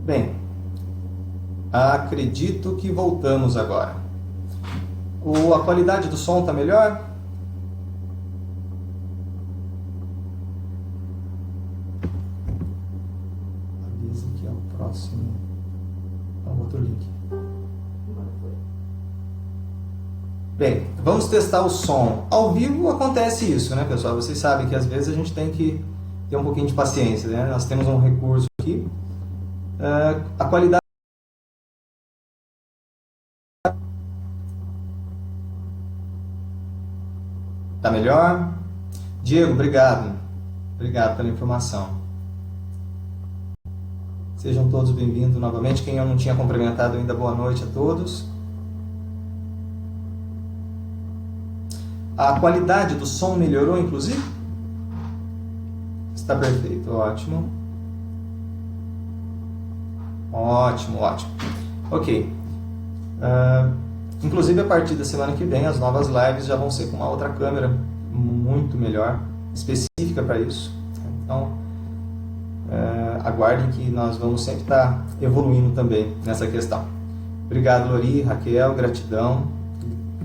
Bem, acredito que voltamos agora. A qualidade do som está melhor? Avisa que é o próximo. É um outro link. Bem, vamos testar o som. Ao vivo acontece isso, né, pessoal? Vocês sabem que às vezes a gente tem que ter um pouquinho de paciência, né? Nós temos um recurso aqui. A qualidade... Tá melhor? Diego, obrigado. Obrigado pela informação. Sejam todos bem-vindos novamente. Quem eu não tinha cumprimentado ainda, boa noite a todos. A qualidade do som melhorou, inclusive? Está perfeito, ótimo. Ótimo, ótimo. Ok. Inclusive, a partir da semana que vem, as novas lives já vão ser com uma outra câmera muito melhor, específica para isso. Então, aguardem que nós vamos sempre estar evoluindo também nessa questão. Obrigado, Lori, Raquel, gratidão.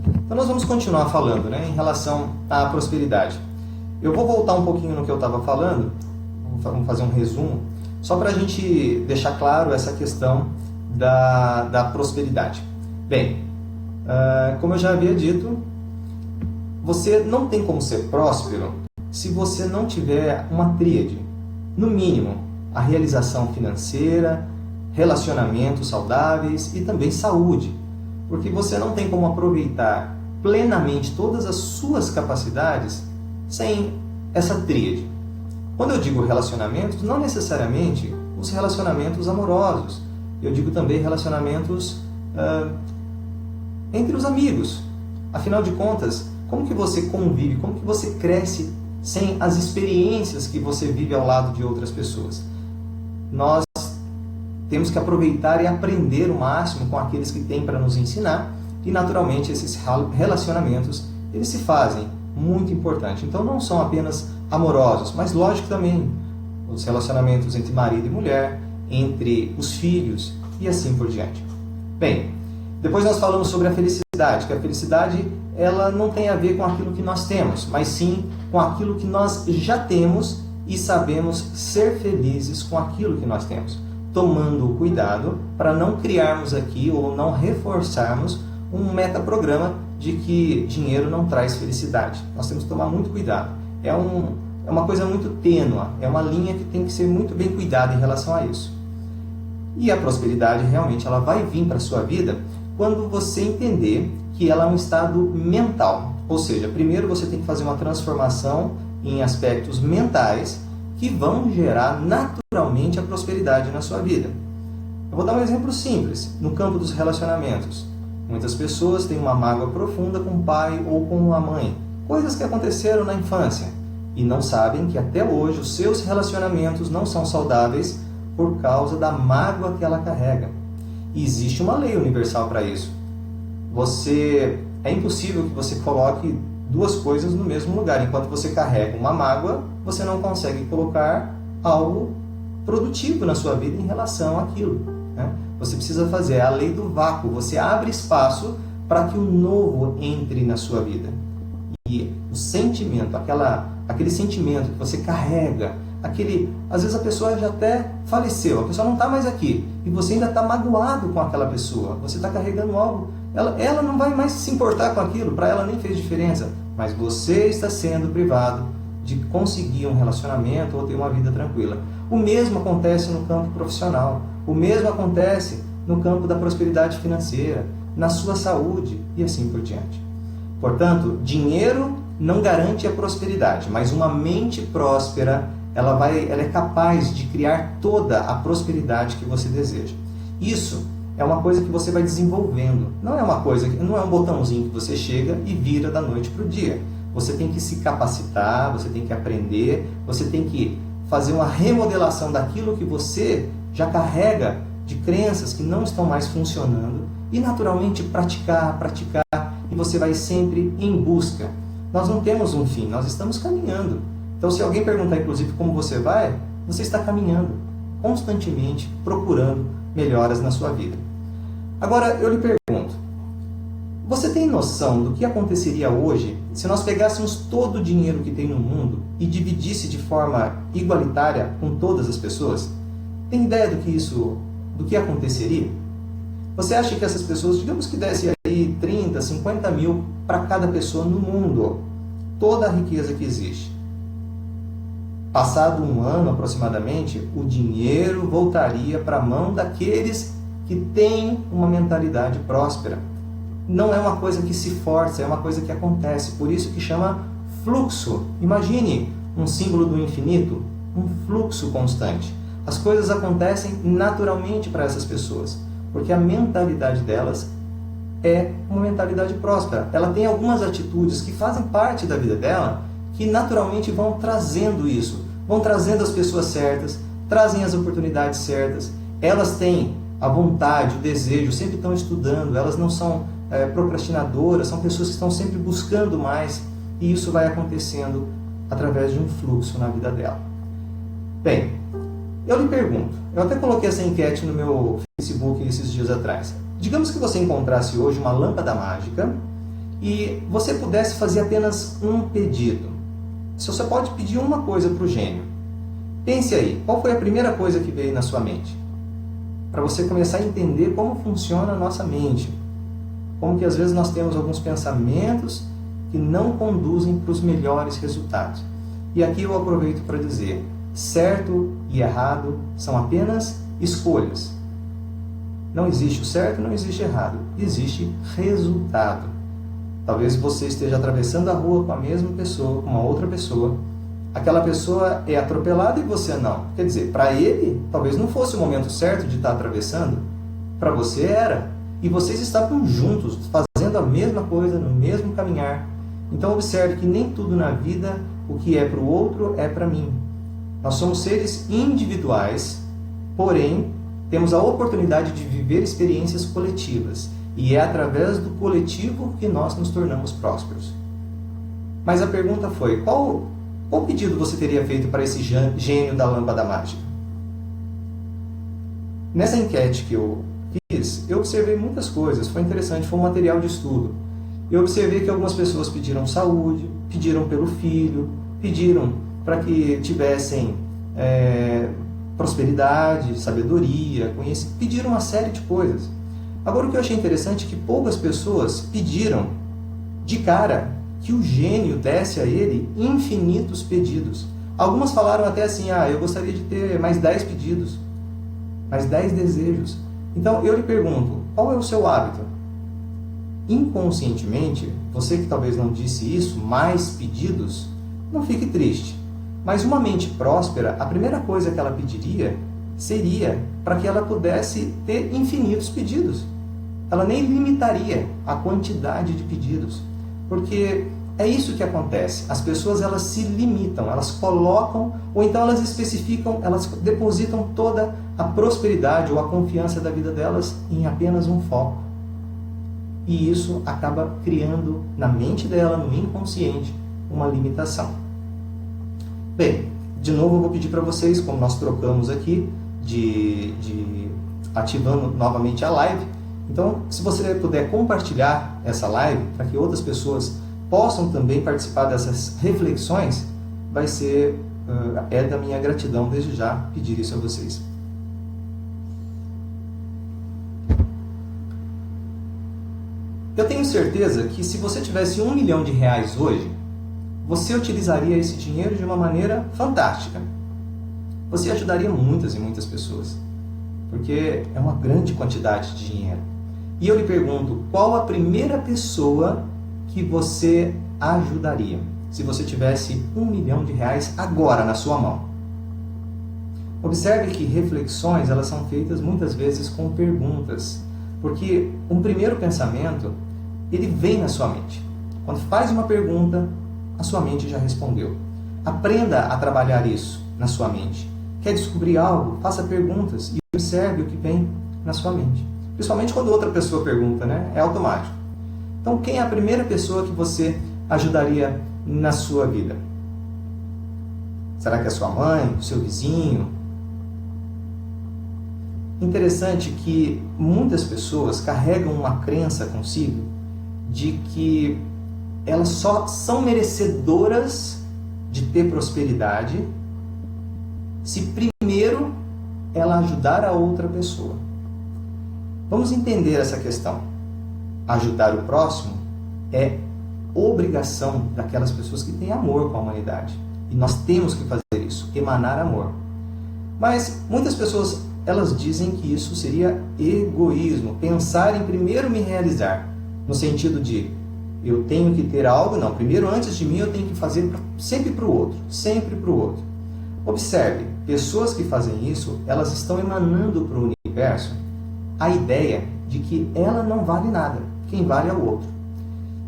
Então, nós vamos continuar falando, né, em relação à prosperidade. Eu vou voltar um pouquinho no que eu estava falando, vamos fazer um resumo, só para a gente deixar claro essa questão da prosperidade. Bem, como eu já havia dito, você não tem como ser próspero se você não tiver uma tríade. No mínimo, a realização financeira, relacionamentos saudáveis e também saúde. Porque você não tem como aproveitar plenamente todas as suas capacidades sem essa tríade. Quando eu digo relacionamentos, não necessariamente os relacionamentos amorosos. Eu digo também relacionamentos entre os amigos. Afinal de contas, como que você convive, como que você cresce sem as experiências que você vive ao lado de outras pessoas? Nós temos que aproveitar e aprender o máximo com aqueles que têm para nos ensinar e, naturalmente, esses relacionamentos, eles se fazem muito importante. Então, não são apenas amorosos, mas, lógico, também os relacionamentos entre marido e mulher, entre os filhos e assim por diante. Bem, depois nós falamos sobre a felicidade, que a felicidade ela não tem a ver com aquilo que nós temos, mas sim com aquilo que nós já temos e sabemos ser felizes com aquilo que nós temos, tomando cuidado para não criarmos aqui ou não reforçarmos um metaprograma de que dinheiro não traz felicidade. Nós temos que tomar muito cuidado. É uma coisa muito tênua, é uma linha que tem que ser muito bem cuidada em relação a isso. E a prosperidade realmente ela vai vir para a sua vida quando você entender que ela é um estado mental. Ou seja, primeiro você tem que fazer uma transformação em aspectos mentais que vão gerar naturalmente a prosperidade na sua vida. Eu vou dar um exemplo simples, no campo dos relacionamentos. Muitas pessoas têm uma mágoa profunda com o pai ou com a mãe, coisas que aconteceram na infância, e não sabem que até hoje os seus relacionamentos não são saudáveis por causa da mágoa que ela carrega. E existe uma lei universal para isso. É impossível que você coloque duas coisas no mesmo lugar. Enquanto você carrega uma mágoa, você não consegue colocar algo produtivo na sua vida em relação àquilo, né? Você precisa fazer a lei do vácuo. Você abre espaço para que o novo entre na sua vida. E o sentimento, aquele sentimento que você carrega, às vezes a pessoa já até faleceu, a pessoa não está mais aqui, e você ainda está magoado com aquela pessoa, você está carregando algo, ela não vai mais se importar com aquilo, para ela nem fez diferença, mas você está sendo privado de conseguir um relacionamento ou ter uma vida tranquila. O mesmo acontece no campo profissional, o mesmo acontece no campo da prosperidade financeira, na sua saúde e assim por diante. Portanto, dinheiro não garante a prosperidade, mas uma mente próspera, ela é capaz de criar toda a prosperidade que você deseja. Isso é uma coisa que você vai desenvolvendo. Não é um botãozinho que você chega e vira da noite para o dia. Você tem que se capacitar, você tem que aprender, você tem que fazer uma remodelação daquilo que você já carrega de crenças que não estão mais funcionando e naturalmente praticar, e você vai sempre em busca. Nós não temos um fim, nós estamos caminhando. Então, se alguém perguntar, inclusive, como você vai, você está caminhando. constantemente procurando melhoras na sua vida. Agora, eu lhe pergunto, você tem noção do que aconteceria hoje se nós pegássemos todo o dinheiro que tem no mundo e dividisse de forma igualitária com todas as pessoas? Tem ideia do que aconteceria? Você acha que essas pessoas, digamos que desse aí 30, 50 mil para cada pessoa no mundo, toda a riqueza que existe. Passado um ano aproximadamente, o dinheiro voltaria para a mão daqueles que têm uma mentalidade próspera. Não é uma coisa que se força, é uma coisa que acontece. Por isso que chama fluxo. Imagine um símbolo do infinito, um fluxo constante. As coisas acontecem naturalmente para essas pessoas, porque a mentalidade delas é uma mentalidade próspera. Ela tem algumas atitudes que fazem parte da vida dela, que naturalmente vão trazendo isso, vão trazendo as pessoas certas, trazem as oportunidades certas. Elas têm a vontade, o desejo, sempre estão estudando, elas não são procrastinadoras, são pessoas que estão sempre buscando mais, e isso vai acontecendo através de um fluxo na vida dela. Bem, eu lhe pergunto, eu até coloquei essa enquete no meu Facebook esses dias atrás. Digamos que você encontrasse hoje uma lâmpada mágica e você pudesse fazer apenas um pedido. Se você pode pedir uma coisa para o gênio, pense aí, qual foi a primeira coisa que veio na sua mente? Para você começar a entender como funciona a nossa mente. Como que às vezes nós temos alguns pensamentos que não conduzem para os melhores resultados. E aqui eu aproveito para dizer, certo e errado são apenas escolhas. Não existe o certo, não existe o errado. Existe resultado. Talvez você esteja atravessando a rua com a mesma pessoa, com uma outra pessoa. Aquela pessoa é atropelada e você não. Quer dizer, para ele, talvez não fosse o momento certo de estar atravessando. Para você era. E vocês estavam juntos, fazendo a mesma coisa, no mesmo caminhar. Então observe que nem tudo na vida, o que é para o outro, é para mim. Nós somos seres individuais, porém, temos a oportunidade de viver experiências coletivas. E é através do coletivo que nós nos tornamos prósperos. Mas a pergunta foi, qual pedido você teria feito para esse gênio da lâmpada mágica? Nessa enquete que eu fiz, eu observei muitas coisas, foi interessante, foi um material de estudo. Eu observei que algumas pessoas pediram saúde, pediram pelo filho, pediram para que tivessem prosperidade, sabedoria, conhecimento, pediram uma série de coisas. Agora, o que eu achei interessante é que poucas pessoas pediram de cara que o gênio desse a ele infinitos pedidos. Algumas falaram até assim, eu gostaria de ter mais 10 pedidos, mais 10 desejos. Então, eu lhe pergunto, qual é o seu hábito? Inconscientemente, você que talvez não disse isso, mais pedidos, não fique triste. Mas uma mente próspera, a primeira coisa que ela pediria seria para que ela pudesse ter infinitos pedidos. Ela nem limitaria a quantidade de pedidos, porque é isso que acontece. As pessoas elas se limitam, elas colocam, ou então elas especificam, elas depositam toda a prosperidade ou a confiança da vida delas em apenas um foco. E isso acaba criando na mente dela, no inconsciente, uma limitação. Bem, de novo eu vou pedir para vocês, como nós trocamos aqui, ativando novamente a live. Então, se você puder compartilhar essa live para que outras pessoas possam também participar dessas reflexões, vai ser, da minha gratidão desde já pedir isso a vocês. Eu tenho certeza que se você tivesse R$1 milhão hoje, você utilizaria esse dinheiro de uma maneira fantástica. Você ajudaria muitas e muitas pessoas, porque é uma grande quantidade de dinheiro. E eu lhe pergunto, qual a primeira pessoa que você ajudaria, se você tivesse R$1 milhão agora na sua mão? Observe que reflexões elas são feitas muitas vezes com perguntas, porque um primeiro pensamento ele vem na sua mente. Quando faz uma pergunta, a sua mente já respondeu. Aprenda a trabalhar isso na sua mente. Quer descobrir algo? Faça perguntas e observe o que vem na sua mente. Principalmente quando outra pessoa pergunta, né? É automático. Então, quem é a primeira pessoa que você ajudaria na sua vida? Será que é sua mãe, seu vizinho? interessante que muitas pessoas carregam uma crença consigo de que elas só são merecedoras de ter prosperidade se primeiro ela ajudar a outra pessoa. Vamos entender essa questão. Ajudar o próximo é obrigação daquelas pessoas que têm amor com a humanidade. E nós temos que fazer isso, emanar amor. Mas muitas pessoas, elas dizem que isso seria egoísmo, pensar em primeiro me realizar, no sentido de eu tenho que ter algo, não, primeiro antes de mim eu tenho que fazer sempre para o outro, sempre para o outro. Observe, pessoas que fazem isso, elas estão emanando para o universo a ideia de que ela não vale nada, quem vale é o outro.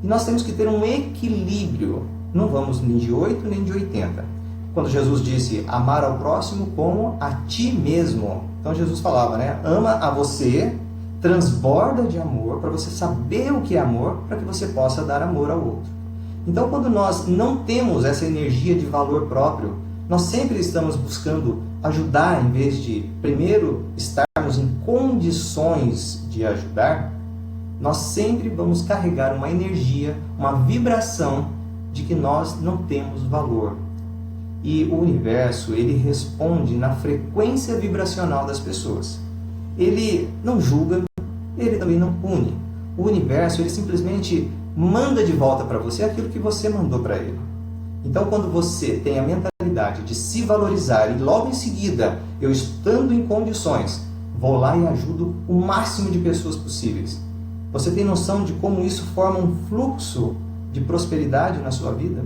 E nós temos que ter um equilíbrio, não vamos nem de 8 nem de 80. Quando Jesus disse amar ao próximo como a ti mesmo, então Jesus falava, né? Ama a você, transborda de amor para você saber o que é amor, para que você possa dar amor ao outro. Então, quando nós não temos essa energia de valor próprio, nós sempre estamos buscando ajudar em vez de primeiro estarmos em condições de ajudar, nós sempre vamos carregar uma energia, uma vibração de que nós não temos valor. E o universo, ele responde na frequência vibracional das pessoas. Ele não julga, ele também não pune. O universo, ele simplesmente manda de volta para você aquilo que você mandou para ele. Então, quando você tem a mentalidade de se valorizar e logo em seguida, eu estando em condições, vou lá e ajudo o máximo de pessoas possíveis. Você tem noção de como isso forma um fluxo de prosperidade na sua vida?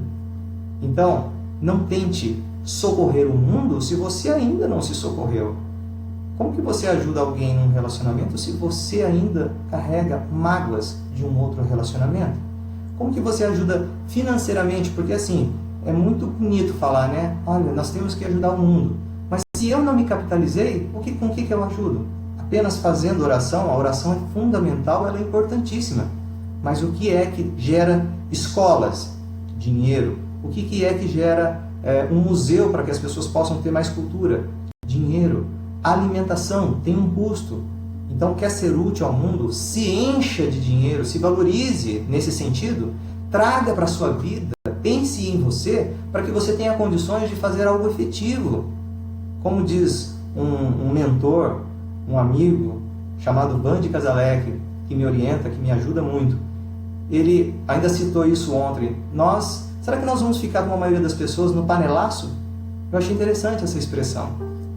Então, não tente socorrer o mundo se você ainda não se socorreu. Como que você ajuda alguém num relacionamento se você ainda carrega mágoas de um outro relacionamento? Como que você ajuda financeiramente? Porque assim, é muito bonito falar, né? Olha, nós temos que ajudar o mundo. Mas se eu não me capitalizei, com que eu ajudo? Apenas fazendo oração? A oração é fundamental, ela é importantíssima. Mas o que é que gera escolas? Dinheiro. O que é que gera um museu para que as pessoas possam ter mais cultura? Dinheiro. A alimentação tem um custo. Então, quer ser útil ao mundo? Se encha de dinheiro, se valorize nesse sentido, traga para a sua vida, pense em você, para que você tenha condições de fazer algo efetivo. Como diz um mentor, um amigo, chamado Bandi Casalec, que me orienta, que me ajuda muito. Ele ainda citou isso ontem. Será que nós vamos ficar com a maioria das pessoas no panelaço? Eu achei interessante essa expressão.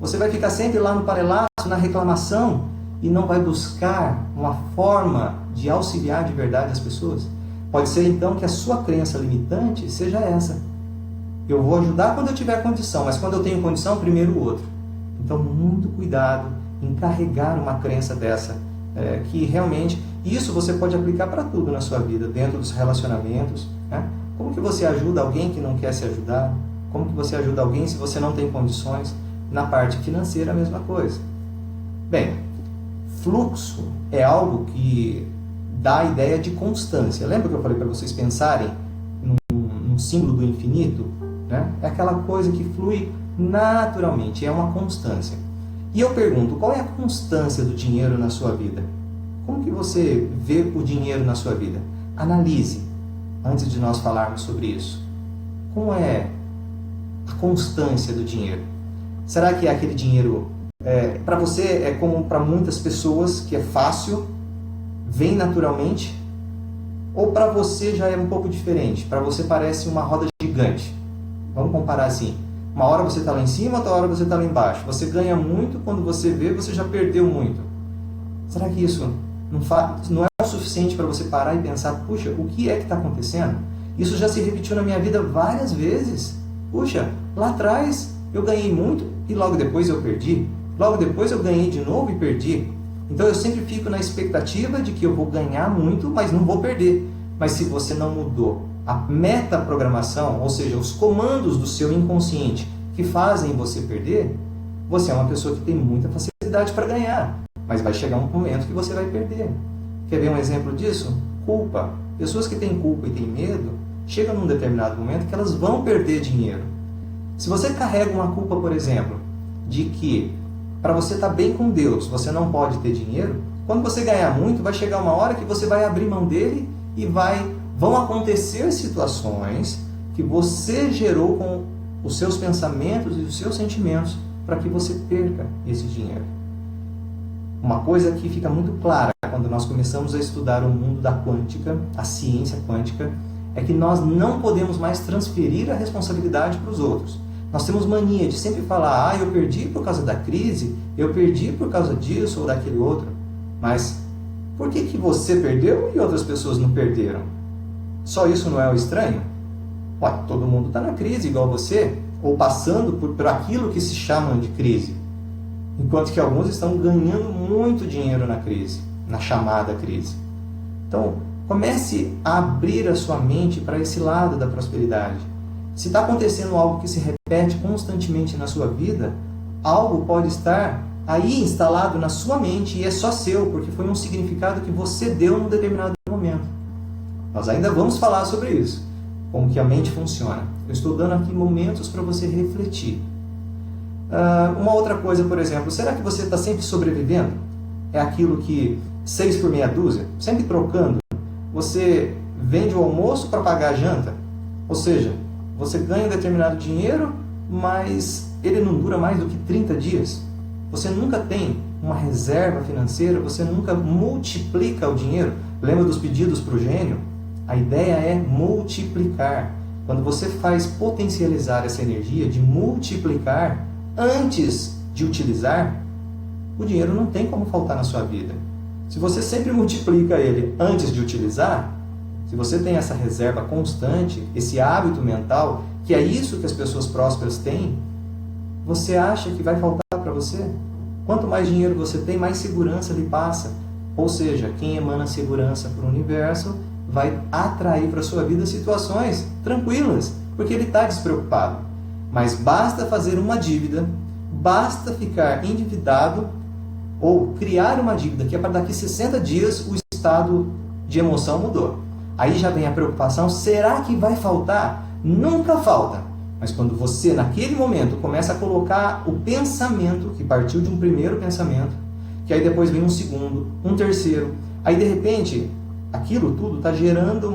Você vai ficar sempre lá no panelaço, na reclamação, e não vai buscar uma forma de auxiliar de verdade as pessoas? Pode ser então que a sua crença limitante seja essa. Eu vou ajudar quando eu tiver condição, mas quando eu tenho condição, primeiro o outro. Então, muito cuidado em carregar uma crença dessa, que realmente, isso você pode aplicar para tudo na sua vida, dentro dos relacionamentos, né? Como que você ajuda alguém que não quer se ajudar? Como que você ajuda alguém se você não tem condições? Na parte financeira, a mesma coisa. Bem, fluxo é algo que dá a ideia de constância. Lembra que eu falei para vocês pensarem num símbolo do infinito? Né? É aquela coisa que flui naturalmente, é uma constância. E eu pergunto, qual é a constância do dinheiro na sua vida? Como que você vê o dinheiro na sua vida? Analise, antes de nós falarmos sobre isso. Como é a constância do dinheiro? Será que é aquele dinheiro, para você é como para muitas pessoas, que é fácil, vem naturalmente? Ou para você já é um pouco diferente? Para você parece uma roda gigante? Vamos comparar assim. Uma hora você está lá em cima, outra hora você está lá embaixo. Você ganha muito, quando você vê, você já perdeu muito. Será que isso não é o suficiente para você parar e pensar, puxa, o que é que está acontecendo? Isso já se repetiu na minha vida várias vezes. Puxa, lá atrás eu ganhei muito e logo depois eu perdi. Logo depois eu ganhei de novo e perdi. Então eu sempre fico na expectativa de que eu vou ganhar muito, mas não vou perder. Mas se você não mudou a metaprogramação, ou seja, os comandos do seu inconsciente que fazem você perder, você é uma pessoa que tem muita facilidade para ganhar, mas vai chegar um momento que você vai perder. Quer ver um exemplo disso? Culpa. Pessoas que têm culpa e têm medo, chegam num determinado momento que elas vão perder dinheiro. Se você carrega uma culpa, por exemplo, de que para você estar bem com Deus, você não pode ter dinheiro, quando você ganhar muito, vai chegar uma hora que você vai abrir mão dele e vão acontecer situações que você gerou com os seus pensamentos e os seus sentimentos para que você perca esse dinheiro. Uma coisa que fica muito clara quando nós começamos a estudar o mundo da quântica, a ciência quântica, é que nós não podemos mais transferir a responsabilidade para os outros. Nós temos mania de sempre falar, eu perdi por causa da crise, eu perdi por causa disso ou daquele outro. Mas por que você perdeu e outras pessoas não perderam? Só isso não é o estranho? Ué, todo mundo está na crise igual você, ou passando por aquilo que se chama de crise. Enquanto que alguns estão ganhando muito dinheiro na crise, na chamada crise. Então, comece a abrir a sua mente para esse lado da prosperidade. Se está acontecendo algo que se repete constantemente na sua vida, algo pode estar aí instalado na sua mente e é só seu, porque foi um significado que você deu num determinado momento. Nós ainda vamos falar sobre isso, como que a mente funciona. Eu estou dando aqui momentos para você refletir. Uma outra coisa, por exemplo, será que você está sempre sobrevivendo? É aquilo que 6 por meia dúzia, sempre trocando. Você vende o almoço para pagar a janta, ou seja, você ganha um determinado dinheiro, mas ele não dura mais do que 30 dias. Você nunca tem uma reserva financeira, você nunca multiplica o dinheiro. Lembra dos pedidos para o gênio? A ideia é multiplicar. Quando você faz potencializar essa energia de multiplicar antes de utilizar, o dinheiro não tem como faltar na sua vida. Se você sempre multiplica ele antes de utilizar, se você tem essa reserva constante, esse hábito mental, que é isso que as pessoas prósperas têm, você acha que vai faltar para você? Quanto mais dinheiro você tem, mais segurança lhe passa. Ou seja, quem emana segurança para o universo vai atrair para a sua vida situações tranquilas, porque ele está despreocupado. Mas basta fazer uma dívida, basta ficar endividado ou criar uma dívida que é para daqui 60 dias o estado de emoção mudou. Aí já vem a preocupação, será que vai faltar? Nunca falta. Mas quando você, naquele momento, começa a colocar o pensamento, que partiu de um primeiro pensamento, que aí depois vem um segundo, um terceiro, aí de repente, aquilo tudo está gerando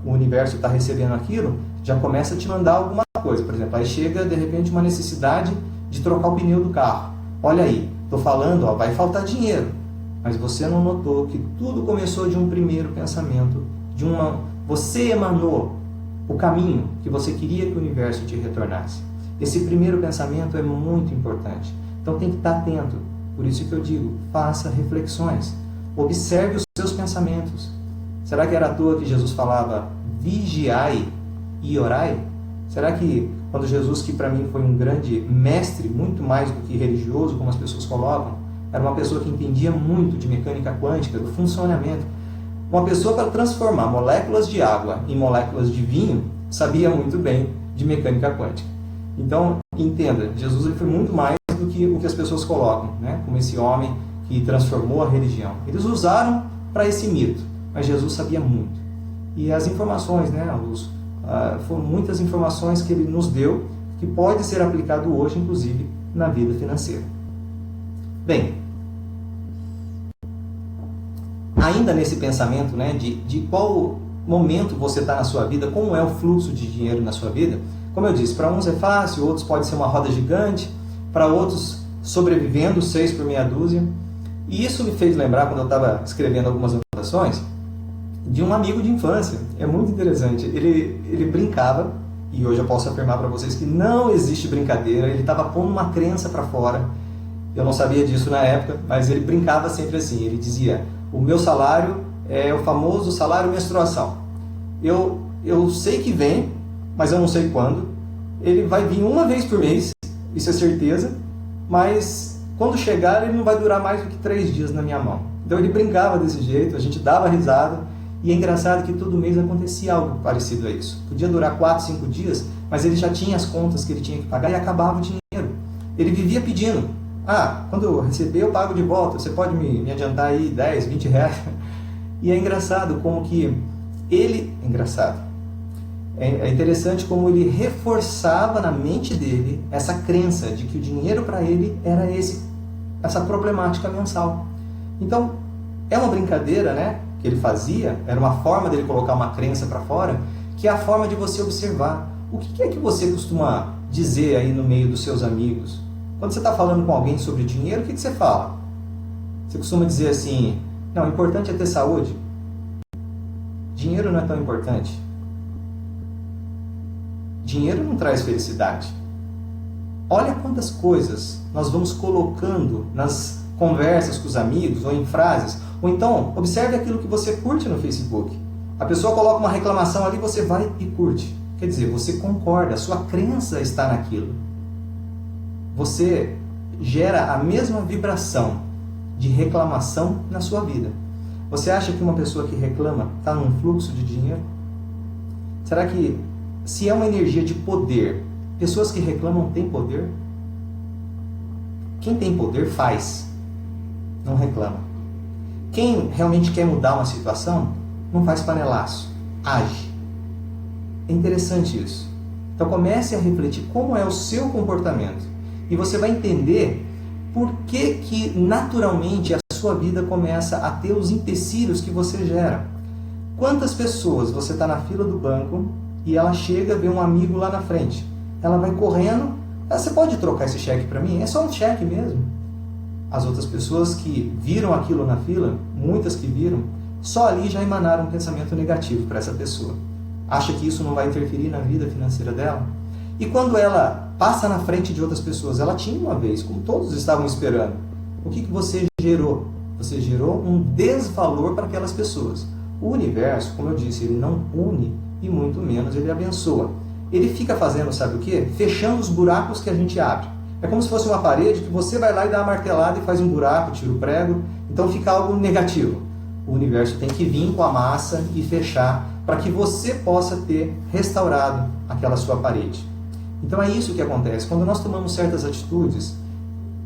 o universo está recebendo aquilo, já começa a te mandar alguma coisa. Por exemplo, aí chega de repente uma necessidade de trocar o pneu do carro. Olha aí, estou falando, vai faltar dinheiro. Mas você não notou que tudo começou de um primeiro pensamento, você emanou o caminho que você queria que o universo te retornasse. Esse primeiro pensamento é muito importante. Então tem que estar atento. Por isso que eu digo, faça reflexões. Observe os seus pensamentos. Será que era à toa que Jesus falava vigiai e orai? Será que quando Jesus, que para mim foi um grande mestre, muito mais do que religioso, como as pessoas colocam, era uma pessoa que entendia muito de mecânica quântica, do funcionamento. Uma pessoa para transformar moléculas de água em moléculas de vinho, sabia muito bem de mecânica quântica. Então, entenda, Jesus ele foi muito mais do que o que as pessoas colocam, né? Como esse homem que transformou a religião. Eles usaram para esse mito, mas Jesus sabia muito. E as informações, né? Foram muitas informações que ele nos deu, que pode ser aplicado hoje, inclusive, na vida financeira. Bem, ainda nesse pensamento, né, de qual momento você está na sua vida, como é o fluxo de dinheiro na sua vida, como eu disse, para uns é fácil, outros pode ser uma roda gigante, para outros sobrevivendo 6 por meia dúzia. E isso me fez lembrar, quando eu estava escrevendo algumas anotações, de um amigo de infância. É muito interessante. Ele brincava, e hoje eu posso afirmar para vocês que não existe brincadeira, ele estava pondo uma crença para fora. Eu não sabia disso na época, mas ele brincava sempre assim. Ele dizia, o meu salário é o famoso salário menstruação. Eu sei que vem, mas eu não sei quando. Ele vai vir uma vez por mês, isso é certeza, mas quando chegar ele não vai durar mais do que 3 dias na minha mão. Então ele brincava desse jeito, a gente dava risada, e é engraçado que todo mês acontecia algo parecido a isso. Podia durar 4, 5 dias, mas ele já tinha as contas que ele tinha que pagar e acabava o dinheiro. Ele vivia pedindo, quando eu receber eu pago de volta, você pode me adiantar aí 10, 20 reais? E é engraçado como que ele... Engraçado. É interessante como ele reforçava na mente dele essa crença de que o dinheiro para ele era essa problemática mensal. Então, é uma brincadeira, né, que ele fazia, era uma forma dele colocar uma crença para fora, que é a forma de você observar. O que é que você costuma dizer aí no meio dos seus amigos? Quando você está falando com alguém sobre dinheiro, o que você fala? Você costuma dizer assim, não, o importante é ter saúde. Dinheiro não é tão importante. Dinheiro não traz felicidade. Olha quantas coisas nós vamos colocando nas conversas com os amigos, ou em frases, ou então, observe aquilo que você curte no Facebook. A pessoa coloca uma reclamação ali, você vai e curte. Quer dizer, você concorda, a sua crença está naquilo. Você gera a mesma vibração de reclamação na sua vida. Você acha que uma pessoa que reclama está num fluxo de dinheiro? Será que, se é uma energia de poder, pessoas que reclamam têm poder? Quem tem poder faz, não reclama. Quem realmente quer mudar uma situação, não faz panelaço, age. É interessante isso. Então comece a refletir como é o seu comportamento. E você vai entender por que naturalmente a sua vida começa a ter os empecilhos que você gera. Quantas pessoas você está na fila do banco e ela chega, vê um amigo lá na frente. Ela vai correndo, você pode trocar esse cheque para mim? É só um cheque mesmo. As outras pessoas que viram aquilo na fila, muitas que viram, só ali já emanaram um pensamento negativo para essa pessoa. Acha que isso não vai interferir na vida financeira dela? E quando ela passa na frente de outras pessoas, ela tinha uma vez, como todos estavam esperando. O que você gerou? Você gerou um desvalor para aquelas pessoas. O universo, como eu disse, ele não pune e muito menos ele abençoa. Ele fica fazendo, sabe o quê? Fechando os buracos que a gente abre. É como se fosse uma parede que você vai lá e dá uma martelada e faz um buraco, tira o prego, então fica algo negativo. O universo tem que vir com a massa e fechar para que você possa ter restaurado aquela sua parede. Então é isso que acontece quando nós tomamos certas atitudes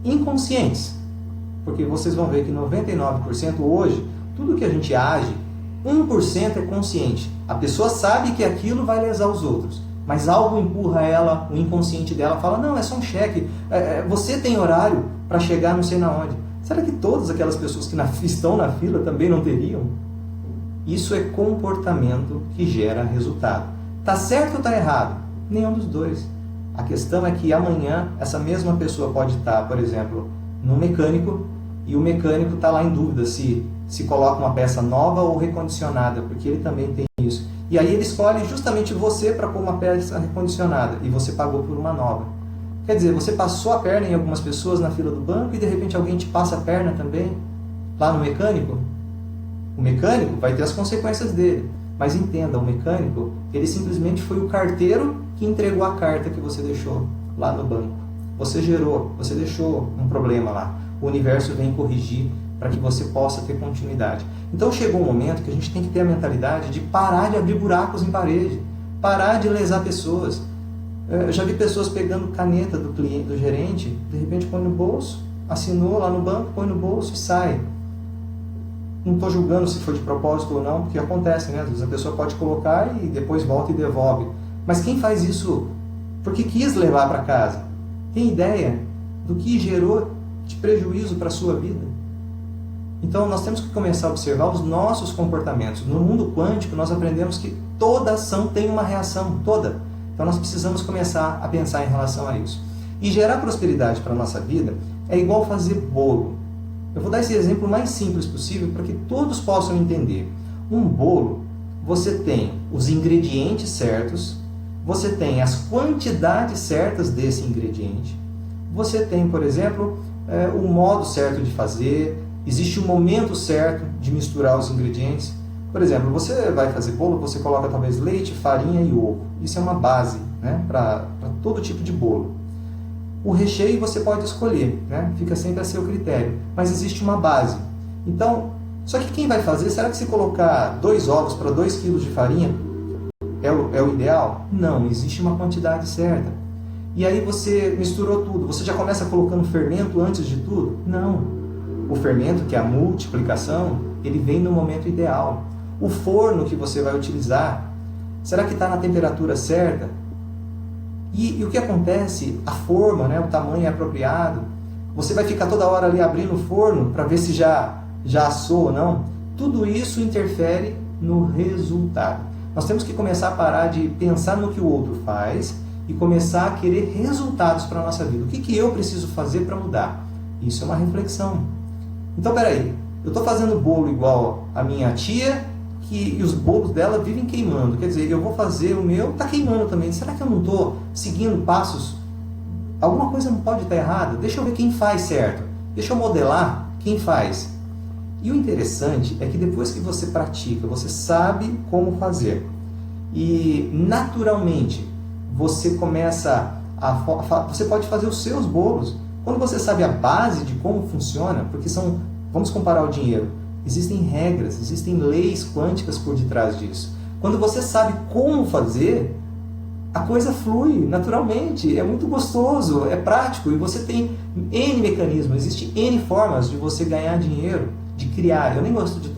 inconscientes. Porque vocês vão ver que 99% hoje, tudo que a gente age, 1% é consciente. A pessoa sabe que aquilo vai lesar os outros, mas algo empurra ela, o inconsciente dela fala, não, é só um cheque, você tem horário para chegar não sei na onde. Será que todas aquelas pessoas que estão na fila também não teriam? Isso é comportamento que gera resultado. Tá certo ou está errado? Nenhum dos dois. A questão é que amanhã essa mesma pessoa pode estar, por exemplo, no mecânico, e o mecânico está lá em dúvida se coloca uma peça nova ou recondicionada, porque ele também tem isso. E aí ele escolhe justamente você para pôr uma peça recondicionada, e você pagou por uma nova. Quer dizer, você passou a perna em algumas pessoas na fila do banco e de repente alguém te passa a perna também, lá no mecânico. O mecânico vai ter as consequências dele. Mas entenda, o mecânico, ele simplesmente foi o carteiro que entregou a carta que você deixou lá no banco. Você gerou, você deixou um problema lá. O universo vem corrigir para que você possa ter continuidade. Então chegou um momento que a gente tem que ter a mentalidade de parar de abrir buracos em parede, parar de lesar pessoas. Eu já vi pessoas pegando caneta do cliente, do gerente, de repente põe no bolso, assinou lá no banco, põe no bolso e sai. Não estou julgando se foi de propósito ou não, porque acontece, né? Às vezes a pessoa pode colocar e depois volta e devolve. Mas quem faz isso porque quis levar para casa? Tem ideia do que gerou de prejuízo para a sua vida? Então nós temos que começar a observar os nossos comportamentos. No mundo quântico nós aprendemos que toda ação tem uma reação, toda. Então nós precisamos começar a pensar em relação a isso. E gerar prosperidade para a nossa vida é igual fazer bolo. Eu vou dar esse exemplo mais simples possível para que todos possam entender. Um bolo, você tem os ingredientes certos, você tem as quantidades certas desse ingrediente, você tem, por exemplo, o modo certo de fazer, existe o momento certo de misturar os ingredientes. Por exemplo, você vai fazer bolo, você coloca talvez leite, farinha e ovo. Isso é uma base, né, para todo tipo de bolo. O recheio você pode escolher, né? Fica sempre a seu critério, mas existe uma base. Então, só que quem vai fazer, será que se colocar 2 ovos para 2 kg de farinha é o ideal? Não, existe uma quantidade certa. E aí você misturou tudo, você já começa colocando fermento antes de tudo? Não. O fermento, que é a multiplicação, ele vem no momento ideal. O forno que você vai utilizar, Será que está na temperatura certa? E o que acontece? A forma, né, o tamanho é apropriado? Você vai ficar toda hora ali abrindo o forno para ver se já assou ou não? Tudo isso interfere no resultado. Nós temos que começar a parar de pensar no que o outro faz e começar a querer resultados para a nossa vida. O que eu preciso fazer para mudar? Isso é uma reflexão. Então, peraí, eu estou fazendo bolo igual a minha tia, e os bolos dela vivem queimando. Quer dizer, eu vou fazer o meu, está queimando também. Será que eu não estou seguindo passos? Alguma coisa não pode estar errada? Deixa eu ver quem faz certo. Deixa eu modelar quem faz. E o interessante é que depois que você pratica, você sabe como fazer. E naturalmente você começa você pode fazer os seus bolos. Quando você sabe a base de como funciona, porque vamos comparar o dinheiro. Existem regras, existem leis quânticas por detrás disso. Quando você sabe como fazer, a coisa flui naturalmente, é muito gostoso, é prático e você tem N mecanismos, existem N formas de você ganhar dinheiro, de criar. Eu nem gosto de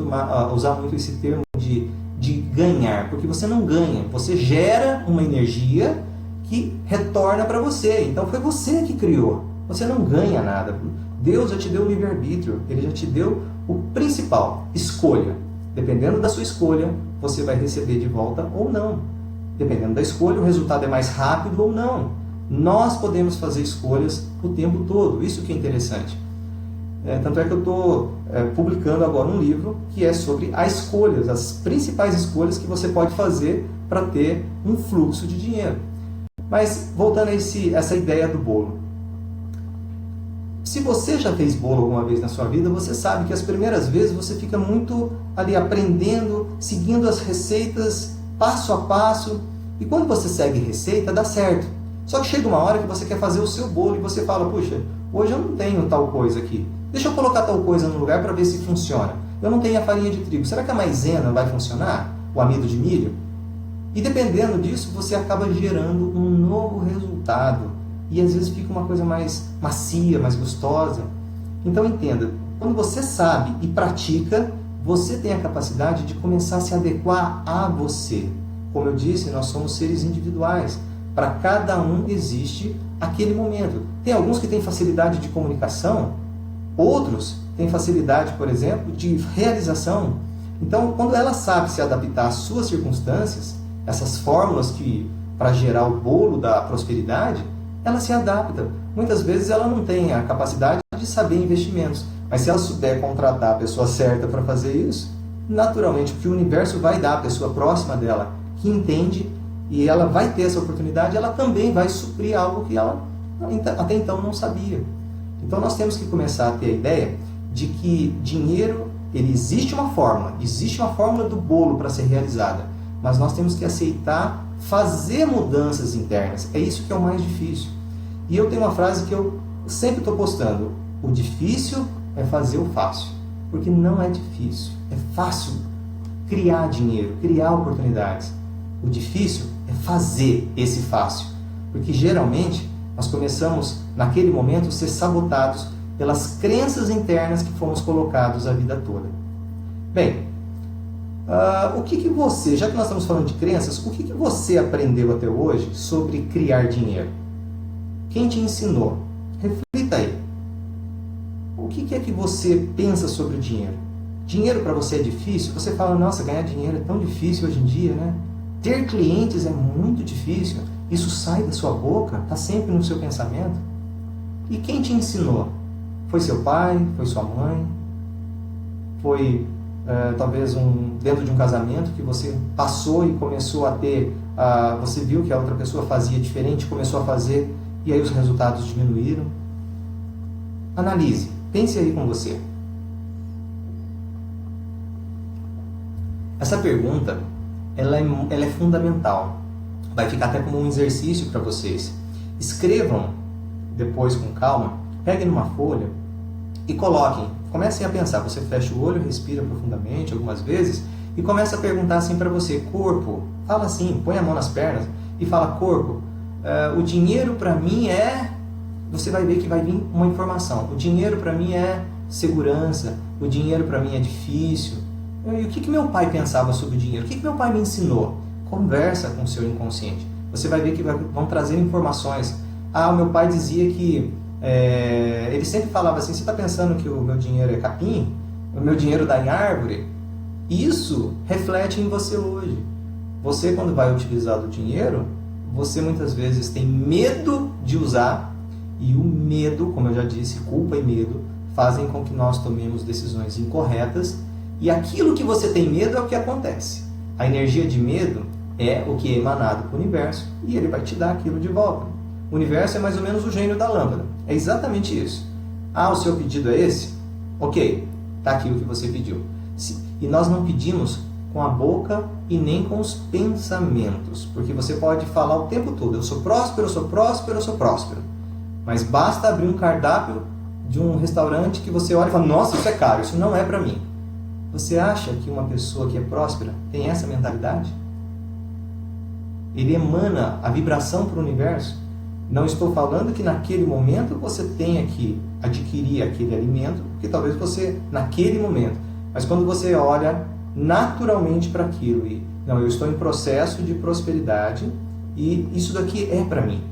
usar muito esse termo de ganhar, porque você não ganha, você gera uma energia que retorna para você. Então foi você que criou, você não ganha nada. Deus já te deu o livre-arbítrio, Ele já te deu o principal, escolha. Dependendo da sua escolha, você vai receber de volta ou não. Dependendo da escolha, o resultado é mais rápido ou não. Nós podemos fazer escolhas o tempo todo, isso que é interessante. Tanto é que eu estou publicando agora um livro que é sobre as escolhas, as principais escolhas que você pode fazer para ter um fluxo de dinheiro. Mas voltando a essa ideia do bolo. Se você já fez bolo alguma vez na sua vida, você sabe que as primeiras vezes você fica muito ali aprendendo, seguindo as receitas passo a passo. E quando você segue receita, dá certo. Só que chega uma hora que você quer fazer o seu bolo e você fala, puxa, hoje eu não tenho tal coisa aqui. Deixa eu colocar tal coisa no lugar para ver se funciona. Eu não tenho a farinha de trigo. Será que a maisena vai funcionar? O amido de milho? E dependendo disso, você acaba gerando um novo resultado. E às vezes fica uma coisa mais macia, mais gostosa. Então entenda, quando você sabe e pratica, você tem a capacidade de começar a se adequar a você. Como eu disse, nós somos seres individuais. Para cada um existe aquele momento. Tem alguns que têm facilidade de comunicação, outros têm facilidade, por exemplo, de realização. Então, quando ela sabe se adaptar às suas circunstâncias, essas fórmulas que para gerar o bolo da prosperidade, ela se adapta. Muitas vezes ela não tem a capacidade de saber investimentos, mas se ela souber contratar a pessoa certa para fazer isso, naturalmente o que o universo vai dar à pessoa próxima dela, que entende, e ela vai ter essa oportunidade, ela também vai suprir algo que ela até então não sabia. Então nós temos que começar a ter a ideia de que dinheiro, ele existe uma fórmula do bolo para ser realizada, mas nós temos que aceitar fazer mudanças internas. É isso que é o mais difícil. E eu tenho uma frase que eu sempre estou postando: o difícil é fazer o fácil, porque não é difícil, é fácil criar dinheiro, criar oportunidades. O difícil é fazer esse fácil, porque geralmente nós começamos naquele momento a ser sabotados pelas crenças internas que fomos colocados a vida toda. Bem, o que você, já que nós estamos falando de crenças, o que você aprendeu até hoje sobre criar dinheiro? Quem te ensinou? Reflita aí. O que é que você pensa sobre o dinheiro? Dinheiro para você é difícil? Você fala, nossa, ganhar dinheiro é tão difícil hoje em dia, né? Ter clientes é muito difícil. Isso sai da sua boca? Está sempre no seu pensamento? E quem te ensinou? Foi seu pai? Foi sua mãe? Foi talvez dentro de um casamento que você passou e começou a ter, você viu que a outra pessoa fazia diferente, começou a fazer e aí os resultados diminuíram? Analise, pense aí com você. Essa pergunta, ela é fundamental. Vai ficar até como um exercício para vocês. Escrevam depois com calma, peguem numa folha e coloquem. Comecem a pensar. Você fecha o olho, respira profundamente algumas vezes e começa a perguntar assim para você: corpo, fala assim, põe a mão nas pernas e fala: corpo, o dinheiro para mim é... Você vai ver que vai vir uma informação. O dinheiro para mim é segurança, o dinheiro para mim é difícil. E o que meu pai pensava sobre o dinheiro? O que meu pai me ensinou? Conversa com o seu inconsciente. Você vai ver que vão trazer informações. Ah, o meu pai dizia que... ele sempre falava assim, você está pensando que o meu dinheiro é capim? O meu dinheiro dá em árvore? Isso reflete em você hoje. Você, quando vai utilizar o dinheiro, você muitas vezes tem medo de usar, e o medo, como eu já disse, culpa e medo, fazem com que nós tomemos decisões incorretas, e aquilo que você tem medo é o que acontece. A energia de medo é o que é emanado para o universo, e ele vai te dar aquilo de volta. O universo é mais ou menos o gênio da lâmpada. É exatamente isso. Ah, o seu pedido é esse? Ok, está aqui o que você pediu. E nós não pedimos com a boca e nem com os pensamentos, porque você pode falar o tempo todo, eu sou próspero, eu sou próspero, eu sou próspero. Mas basta abrir um cardápio de um restaurante que você olha e fala, nossa, isso é caro, isso não é para mim. Você acha que uma pessoa que é próspera tem essa mentalidade? Ele emana a vibração para o universo. Não estou falando que naquele momento você tenha que adquirir aquele alimento, porque talvez você, naquele momento, mas quando você olha naturalmente para aquilo e, não, eu estou em processo de prosperidade e isso daqui é para mim.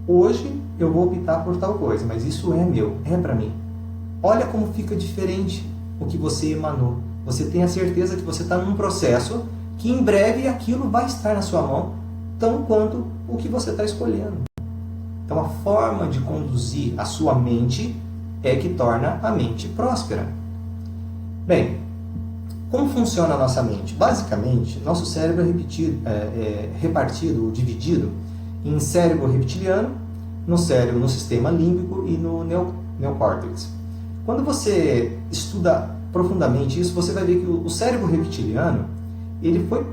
Hoje eu vou optar por tal coisa, mas isso é meu, é para mim. Olha como fica diferente o que você emanou. Você tem a certeza que você está num processo que em breve aquilo vai estar na sua mão, tão quanto o que você está escolhendo. Então a forma de conduzir a sua mente é que torna a mente próspera. Bem, como funciona a nossa mente? Basicamente, nosso cérebro é repartido ou dividido em cérebro reptiliano, no sistema límbico e no neocórtex. Quando você estuda profundamente isso, você vai ver que o cérebro reptiliano, ele foi,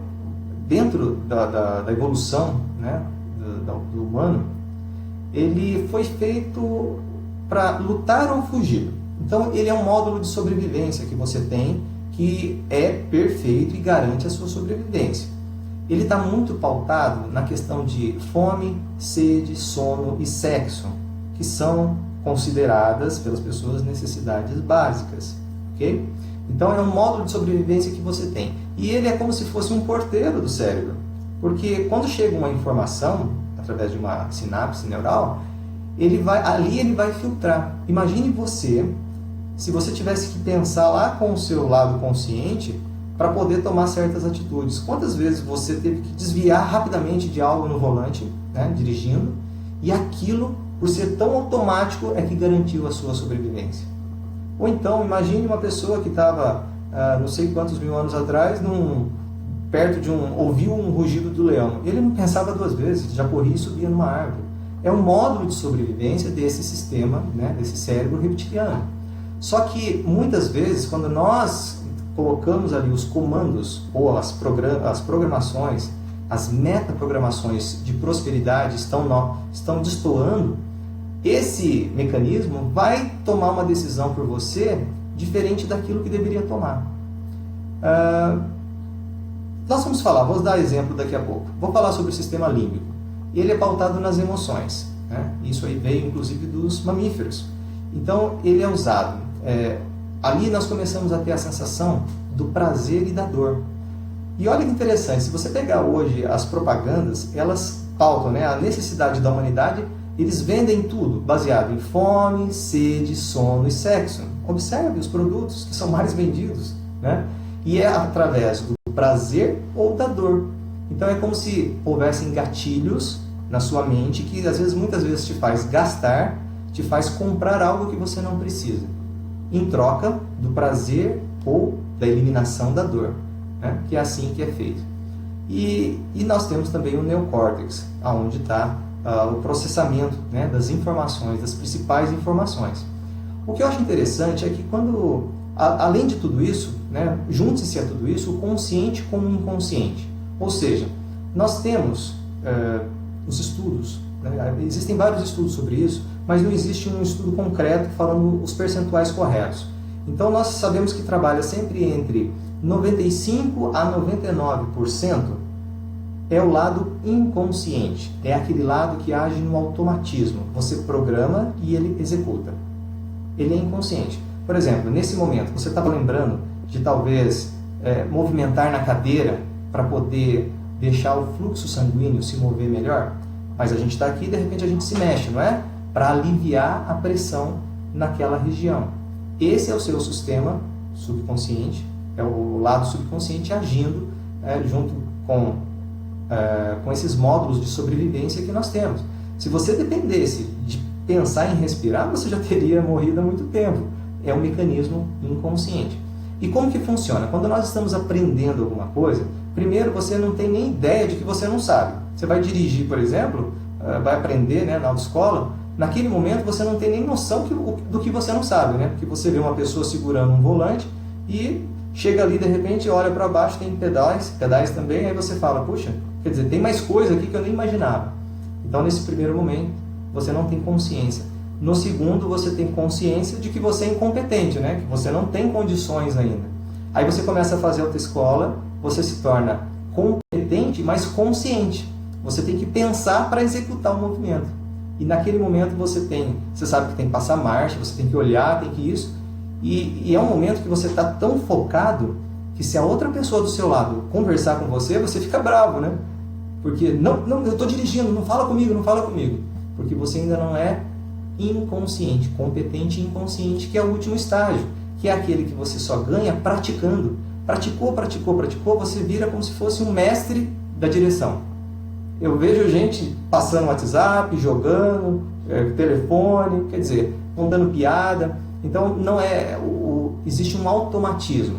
dentro da evolução, né, do humano, ele foi feito para lutar ou fugir. Então, ele é um módulo de sobrevivência que você tem, que é perfeito e garante a sua sobrevivência. Ele está muito pautado na questão de fome, sede, sono e sexo, que são consideradas pelas pessoas necessidades básicas, ok? Então, é um módulo de sobrevivência que você tem. E ele é como se fosse um porteiro do cérebro, porque quando chega uma informação, através de uma sinapse neural, ele vai filtrar. Imagine você, se você tivesse que pensar lá com o seu lado consciente para poder tomar certas atitudes. Quantas vezes você teve que desviar rapidamente de algo no volante, né, dirigindo, e aquilo, por ser tão automático, é que garantiu a sua sobrevivência. Ou então, imagine uma pessoa que estava, não sei quantos mil anos atrás, ouviu um rugido do leão. Ele não pensava duas vezes, já corria e subia numa árvore. É um módulo de sobrevivência desse sistema, né, desse cérebro reptiliano. Só que, muitas vezes, quando nós colocamos ali os comandos, ou as programações, as metaprogramações de prosperidade estão destoando, esse mecanismo vai tomar uma decisão por você diferente daquilo que deveria tomar. Nós vamos vou dar exemplo daqui a pouco. Vou falar sobre o sistema límbico. Ele é pautado nas emoções, né? Isso aí veio inclusive dos mamíferos. Então ele é usado. Ali nós começamos a ter a sensação do prazer e da dor. E olha que interessante, se você pegar hoje as propagandas, elas pautam, né, a necessidade da humanidade, eles vendem tudo baseado em fome, sede, sono e sexo. Observe os produtos que são mais vendidos, né? E é através do prazer ou da dor. Então é como se houvessem gatilhos na sua mente que muitas vezes te faz gastar, te faz comprar algo que você não precisa, em troca do prazer ou da eliminação da dor, né? Que é assim que é feito. E nós temos também o neocórtex, onde está o processamento, né, das informações, das principais informações. O que eu acho interessante é que quando, além de tudo isso, né, junte-se a tudo isso o consciente com o inconsciente. Ou seja, nós temos os estudos, né, existem vários estudos sobre isso, mas não existe um estudo concreto falando os percentuais corretos. Então nós sabemos que trabalha sempre entre 95% a 99% é o lado inconsciente, é aquele lado que age no automatismo. Você programa e ele executa. Ele é inconsciente. Por exemplo, nesse momento, você estava lembrando de talvez movimentar na cadeira para poder deixar o fluxo sanguíneo se mover melhor? Mas a gente está aqui e de repente a gente se mexe, não é? Para aliviar a pressão naquela região. Esse é o seu sistema subconsciente, é o lado subconsciente agindo junto com esses módulos de sobrevivência que nós temos. Se você dependesse de pensar em respirar, você já teria morrido há muito tempo. É um mecanismo inconsciente. E como que funciona? Quando nós estamos aprendendo alguma coisa, primeiro você não tem nem ideia de que você não sabe. Você vai dirigir, por exemplo, vai aprender, né, na autoescola, naquele momento você não tem nem noção do que você não sabe, né? Porque você vê uma pessoa segurando um volante e chega ali de repente, olha para baixo, tem pedais também, aí você fala, puxa, quer dizer, tem mais coisa aqui que eu nem imaginava. Então nesse primeiro momento você não tem consciência. No segundo você tem consciência de que você é incompetente, né? Que você não tem condições ainda. Aí você começa a fazer autoescola, você se torna competente, mas consciente. Você tem que pensar para executar o movimento. E naquele momento você sabe que tem que passar marcha, você tem que olhar, tem que isso. E é um momento que você está tão focado que se a outra pessoa do seu lado conversar com você, você fica bravo, né? Porque, não, eu estou dirigindo, não fala comigo, não fala comigo. Porque você ainda não é inconsciente, competente e inconsciente, que é o último estágio, que é aquele que você só ganha praticando. Praticou, você vira como se fosse um mestre da direção. Eu vejo gente passando WhatsApp, jogando, telefone, quer dizer, contando piada. Então, não existe um automatismo.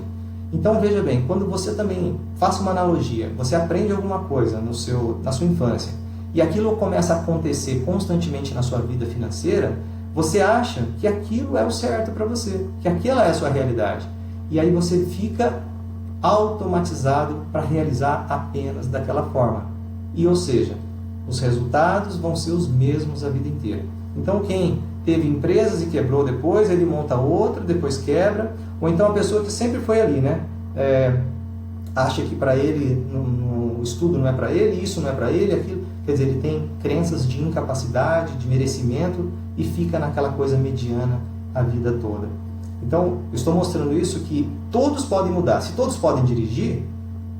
Então, veja bem, quando você também, faça uma analogia, você aprende alguma coisa na sua infância, e aquilo começa a acontecer constantemente na sua vida financeira, você acha que aquilo é o certo para você, que aquela é a sua realidade. E aí você fica automatizado para realizar apenas daquela forma. E, ou seja, os resultados vão ser os mesmos a vida inteira. Então, quem teve empresas e quebrou depois, ele monta outra, depois quebra. Ou então a pessoa que sempre foi ali, né? Acha que para ele, no estudo não é para ele, isso não é para ele, aquilo. Quer dizer, ele tem crenças de incapacidade, de merecimento e fica naquela coisa mediana a vida toda. Então, eu estou mostrando isso que todos podem mudar. Se todos podem dirigir,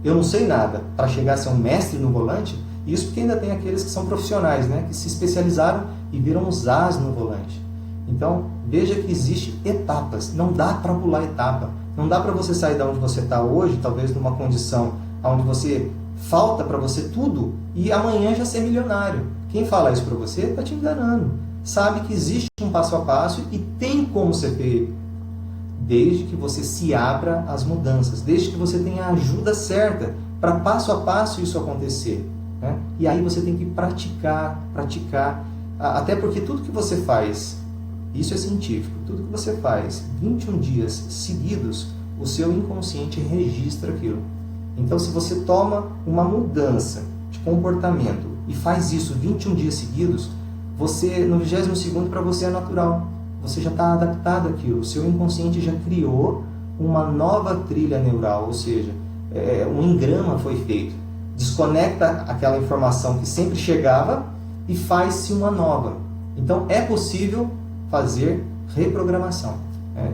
eu não sei nada para chegar a ser um mestre no volante, isso porque ainda tem aqueles que são profissionais, né, que se especializaram e viram os as no volante. Então, veja que existem etapas, não dá para pular etapa. Não dá para você sair da onde você está hoje, talvez numa condição onde você falta para você tudo, e amanhã já ser milionário. Quem fala isso para você está te enganando. Sabe que existe um passo a passo e tem como ser feito, desde que você se abra às mudanças, desde que você tenha a ajuda certa para passo a passo isso acontecer, né? E aí você tem que praticar, até porque tudo que você faz, isso é científico, tudo que você faz 21 dias seguidos, o seu inconsciente registra aquilo. Então, se você toma uma mudança de comportamento e faz isso 21 dias seguidos, você, no 22º, para você é natural. Você já está adaptado àquilo. O seu inconsciente já criou uma nova trilha neural, ou seja, um engrama foi feito. Desconecta aquela informação que sempre chegava e faz-se uma nova. Então, é possível fazer reprogramação.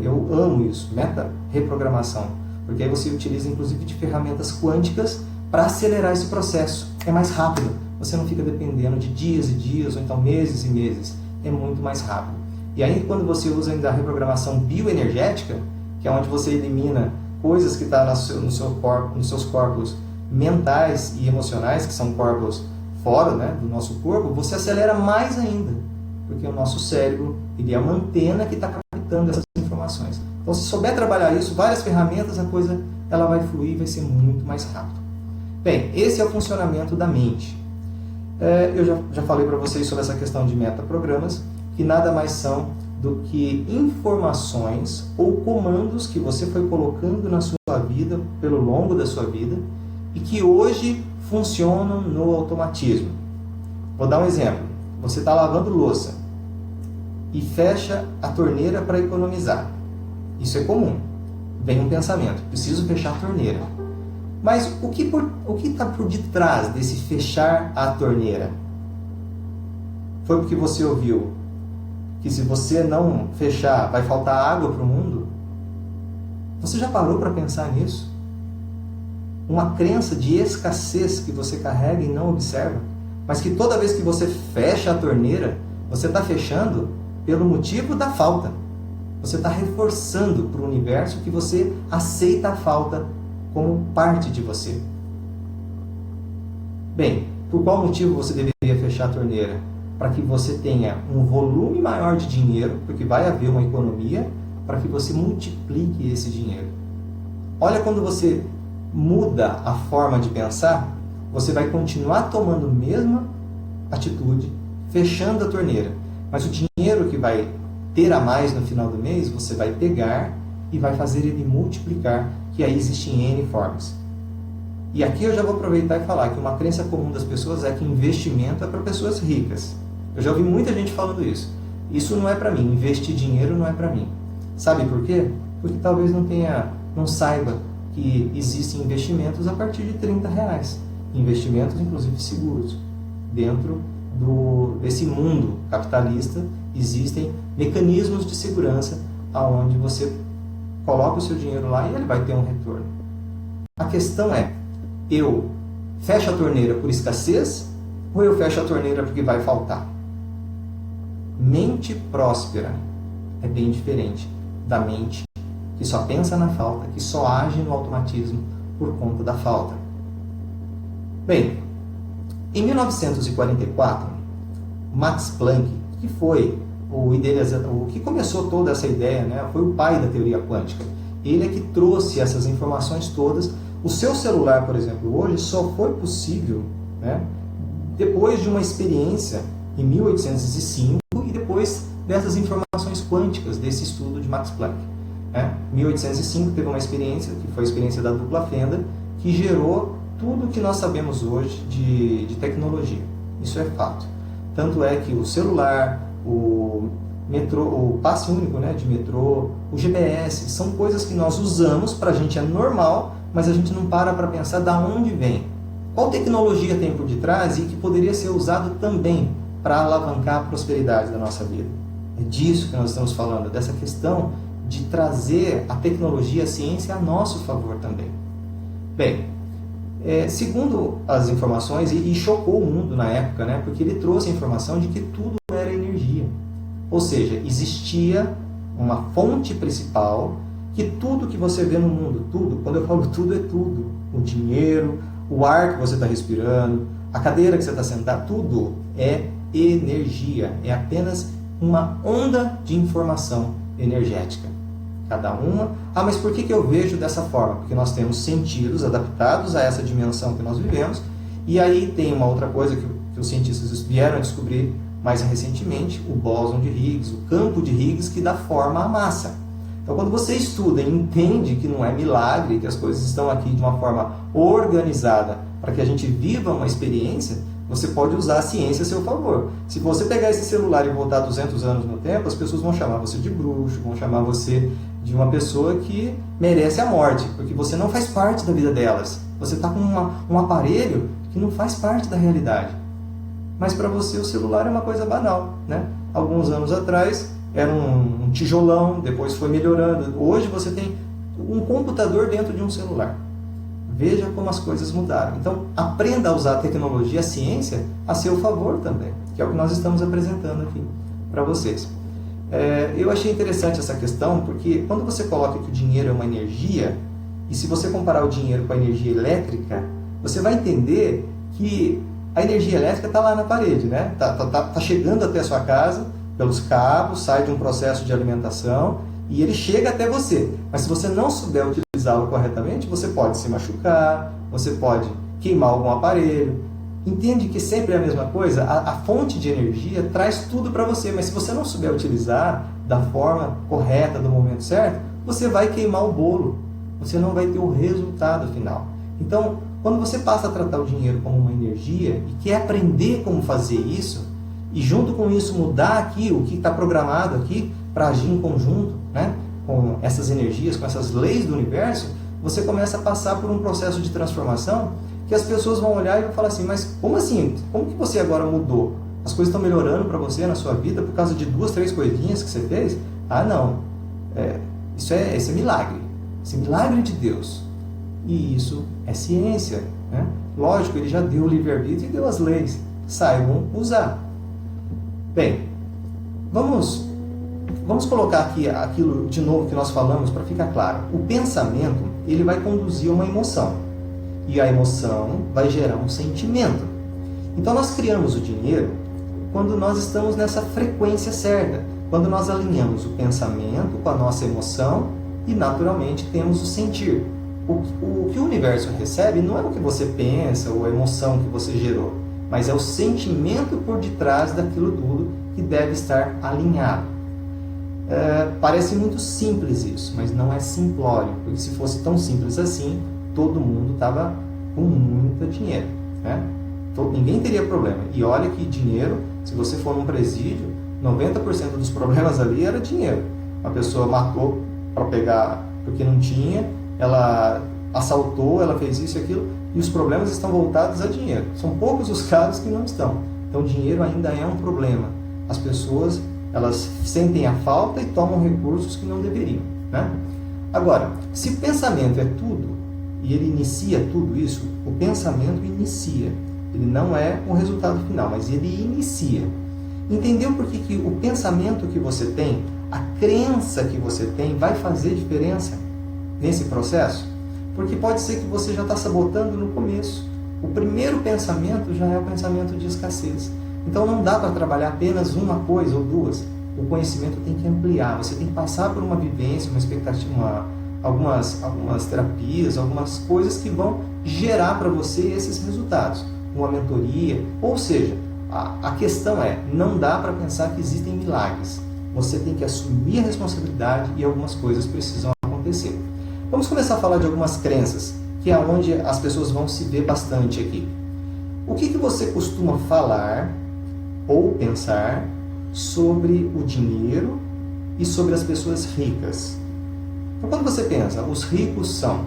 Eu amo isso, meta-reprogramação. Porque aí você utiliza, inclusive, de ferramentas quânticas para acelerar esse processo. É mais rápido. Você não fica dependendo de dias e dias, ou então meses e meses. É muito mais rápido. E aí, quando você usa ainda a reprogramação bioenergética, que é onde você elimina coisas que estão nos seus corpos mentais e emocionais, que são corpos fora, né, do nosso corpo, você acelera mais ainda. Porque o nosso cérebro, ele é uma antena que está captando essas informações. Então, se souber trabalhar isso, várias ferramentas, a coisa ela vai fluir e vai ser muito mais rápido. Bem, esse é o funcionamento da mente. Eu já falei para vocês sobre essa questão de metaprogramas, que nada mais são do que informações ou comandos que você foi colocando na sua vida, pelo longo da sua vida, e que hoje funcionam no automatismo. Vou dar um exemplo. Você está lavando louça e fecha a torneira para economizar. Isso é comum. Vem um pensamento, preciso fechar a torneira. Mas o que está por detrás desse fechar a torneira? Foi porque você ouviu que se você não fechar, vai faltar água para o mundo? Você já parou para pensar nisso? uma crença de escassez que você carrega e não observa, mas que toda vez que você fecha a torneira, você está fechando pelo motivo da falta. Você está reforçando para o universo que você aceita a falta como parte de você. Bem, por qual motivo você deveria fechar a torneira? Para que você tenha um volume maior de dinheiro, porque vai haver uma economia, para que você multiplique esse dinheiro. Olha, quando você muda a forma de pensar, você vai continuar tomando a mesma atitude, fechando a torneira. Mas o dinheiro que vai ter a mais no final do mês, você vai pegar e vai fazer ele multiplicar, que aí existem N formas. E aqui eu já vou aproveitar e falar que uma crença comum das pessoas é que investimento é para pessoas ricas. Eu já ouvi muita gente falando isso. Isso não é para mim, investir dinheiro não é para mim. Sabe por quê? Porque talvez não saiba que existem investimentos a partir de R$30. Investimentos, inclusive, seguros. Dentro desse mundo capitalista, existem mecanismos de segurança onde você coloca o seu dinheiro lá e ele vai ter um retorno. A questão é, eu fecho a torneira por escassez ou eu fecho a torneira porque vai faltar? Mente próspera é bem diferente da mente que só pensa na falta, que só age no automatismo por conta da falta. Bem, em 1944, Max Planck, que foi o que começou toda essa ideia, né, foi o pai da teoria quântica. Ele é que trouxe essas informações todas. O seu celular, por exemplo, hoje só foi possível, né, depois de uma experiência em 1805 e depois dessas informações quânticas, desse estudo de Max Planck. Em 1805 teve uma experiência, que foi a experiência da dupla fenda, que gerou tudo o que nós sabemos hoje de tecnologia. Isso é fato. Tanto é que o celular, o metrô, o passe único, né, de metrô, o GPS, são coisas que nós usamos, para a gente é normal, mas a gente não para pensar de onde vem. Qual tecnologia tem por detrás e que poderia ser usado também para alavancar a prosperidade da nossa vida. É disso que nós estamos falando, dessa questão de trazer a tecnologia, a ciência a nosso favor também. Bem, segundo as informações, e chocou o mundo na época, né, porque ele trouxe a informação de que tudo era energia. Ou seja, existia uma fonte principal que tudo que você vê no mundo, tudo, quando eu falo tudo, é tudo. O dinheiro, o ar que você está respirando, a cadeira que você está sentado, tudo é energia. É apenas uma onda de informação energética. Cada uma. Ah, mas por que eu vejo dessa forma? Porque nós temos sentidos adaptados a essa dimensão que nós vivemos. E aí tem uma outra coisa que os cientistas vieram a descobrir mais recentemente, o bóson de Higgs, o campo de Higgs, que dá forma à massa. Então, quando você estuda e entende que não é milagre, que as coisas estão aqui de uma forma organizada para que a gente viva uma experiência, você pode usar a ciência a seu favor. Se você pegar esse celular e voltar 200 anos no tempo, as pessoas vão chamar você de bruxo, vão chamar você de uma pessoa que merece a morte, porque você não faz parte da vida delas. Você está com um aparelho que não faz parte da realidade. Mas para você o celular é uma coisa banal, né? Alguns anos atrás era um tijolão, depois foi melhorando. Hoje você tem um computador dentro de um celular. Veja como as coisas mudaram. Então, aprenda a usar a tecnologia, a ciência, a seu favor também, que é o que nós estamos apresentando aqui para vocês. Eu achei interessante essa questão, porque quando você coloca que o dinheiro é uma energia, e se você comparar o dinheiro com a energia elétrica, você vai entender que a energia elétrica está lá na parede, né? Tá chegando até a sua casa, pelos cabos, sai de um processo de alimentação, e ele chega até você. Mas se você não souber utilizá-lo corretamente, você pode se machucar, você pode queimar algum aparelho. Entende que sempre é a mesma coisa? A fonte de energia traz tudo para você, mas se você não souber utilizar da forma correta, do momento certo, você vai queimar o bolo. Você não vai ter o resultado final. Então, quando você passa a tratar o dinheiro como uma energia e quer aprender como fazer isso, e junto com isso mudar aqui o que está programado aqui para agir em conjunto, né, com essas energias, com essas leis do universo, você começa a passar por um processo de transformação que as pessoas vão olhar e vão falar assim, mas como assim? Como que você agora mudou? As coisas estão melhorando para você na sua vida por causa de 2, 3 coisinhas que você fez? Ah, não. Isso é milagre. Esse milagre de Deus. E isso é ciência, né? Lógico, ele já deu o livre-arbítrio e deu as leis. Saibam usar. Bem, vamos colocar aqui aquilo de novo que nós falamos para ficar claro. O pensamento, ele vai conduzir a uma emoção. E a emoção vai gerar um sentimento. Então nós criamos o dinheiro quando nós estamos nessa frequência certa. Quando nós alinhamos o pensamento com a nossa emoção e naturalmente temos o sentir. O que o universo recebe não é o que você pensa ou a emoção que você gerou, mas é o sentimento por detrás daquilo tudo que deve estar alinhado. Parece muito simples isso, mas não é simplório, porque se fosse tão simples assim, todo mundo estava com muito dinheiro, né? Ninguém teria problema. E olha que dinheiro, se você for num presídio, 90% dos problemas ali era dinheiro. A pessoa matou para pegar porque não tinha, ela assaltou, ela fez isso e aquilo, e os problemas estão voltados a dinheiro. São poucos os casos que não estão. Então, dinheiro ainda é um problema. As pessoas, elas sentem a falta e tomam recursos que não deveriam, né? Agora, se pensamento é tudo, e ele inicia tudo isso, o pensamento inicia. Ele não é o resultado final, mas ele inicia. Entendeu por que o pensamento que você tem, a crença que você tem, vai fazer diferença nesse processo? Porque pode ser que você já está sabotando no começo. O primeiro pensamento já é o pensamento de escassez. Então não dá para trabalhar apenas uma coisa ou duas. O conhecimento tem que ampliar. Você tem que passar por uma vivência, uma expectativa, algumas terapias, algumas coisas que vão gerar para você esses resultados. Uma mentoria, ou seja, a questão é, não dá para pensar que existem milagres. Você tem que assumir a responsabilidade e algumas coisas precisam acontecer. Vamos começar a falar de algumas crenças, que é onde as pessoas vão se ver bastante aqui. O que você costuma falar ou pensar sobre o dinheiro e sobre as pessoas ricas? Então, quando você pensa, os ricos são,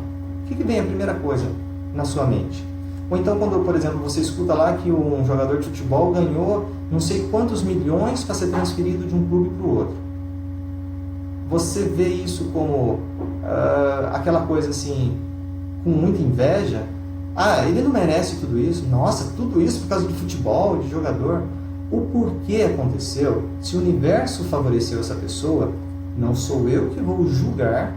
o que vem a primeira coisa na sua mente? Ou então, quando, por exemplo, você escuta lá que um jogador de futebol ganhou não sei quantos milhões para ser transferido de um clube para o outro. Você vê isso como aquela coisa assim, com muita inveja? Ah, ele não merece tudo isso? Nossa, tudo isso por causa de futebol, de jogador? O porquê aconteceu? Se o universo favoreceu essa pessoa, não sou eu que vou julgar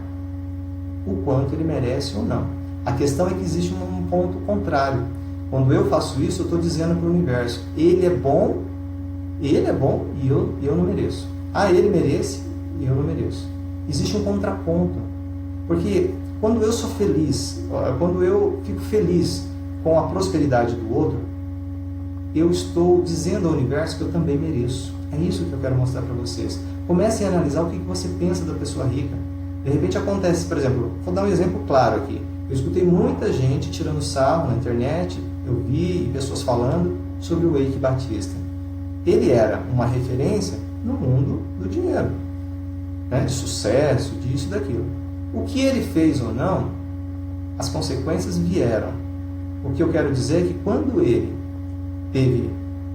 o quanto ele merece ou não. A questão é que existe um ponto contrário. Quando eu faço isso, eu estou dizendo para o universo, ele é bom e eu não mereço. Ah, ele merece e eu não mereço. Existe um contraponto. Porque quando eu sou feliz, quando eu fico feliz com a prosperidade do outro, eu estou dizendo ao universo que eu também mereço. É isso que eu quero mostrar para vocês. Comecem a analisar o que você pensa da pessoa rica. De repente acontece, por exemplo, vou dar um exemplo claro aqui. Eu escutei muita gente tirando sarro na internet, eu vi pessoas falando sobre o Eike Batista. Ele era uma referência no mundo do dinheiro, né? De sucesso, disso e daquilo. O que ele fez ou não, as consequências vieram. O que eu quero dizer é que quando ele teve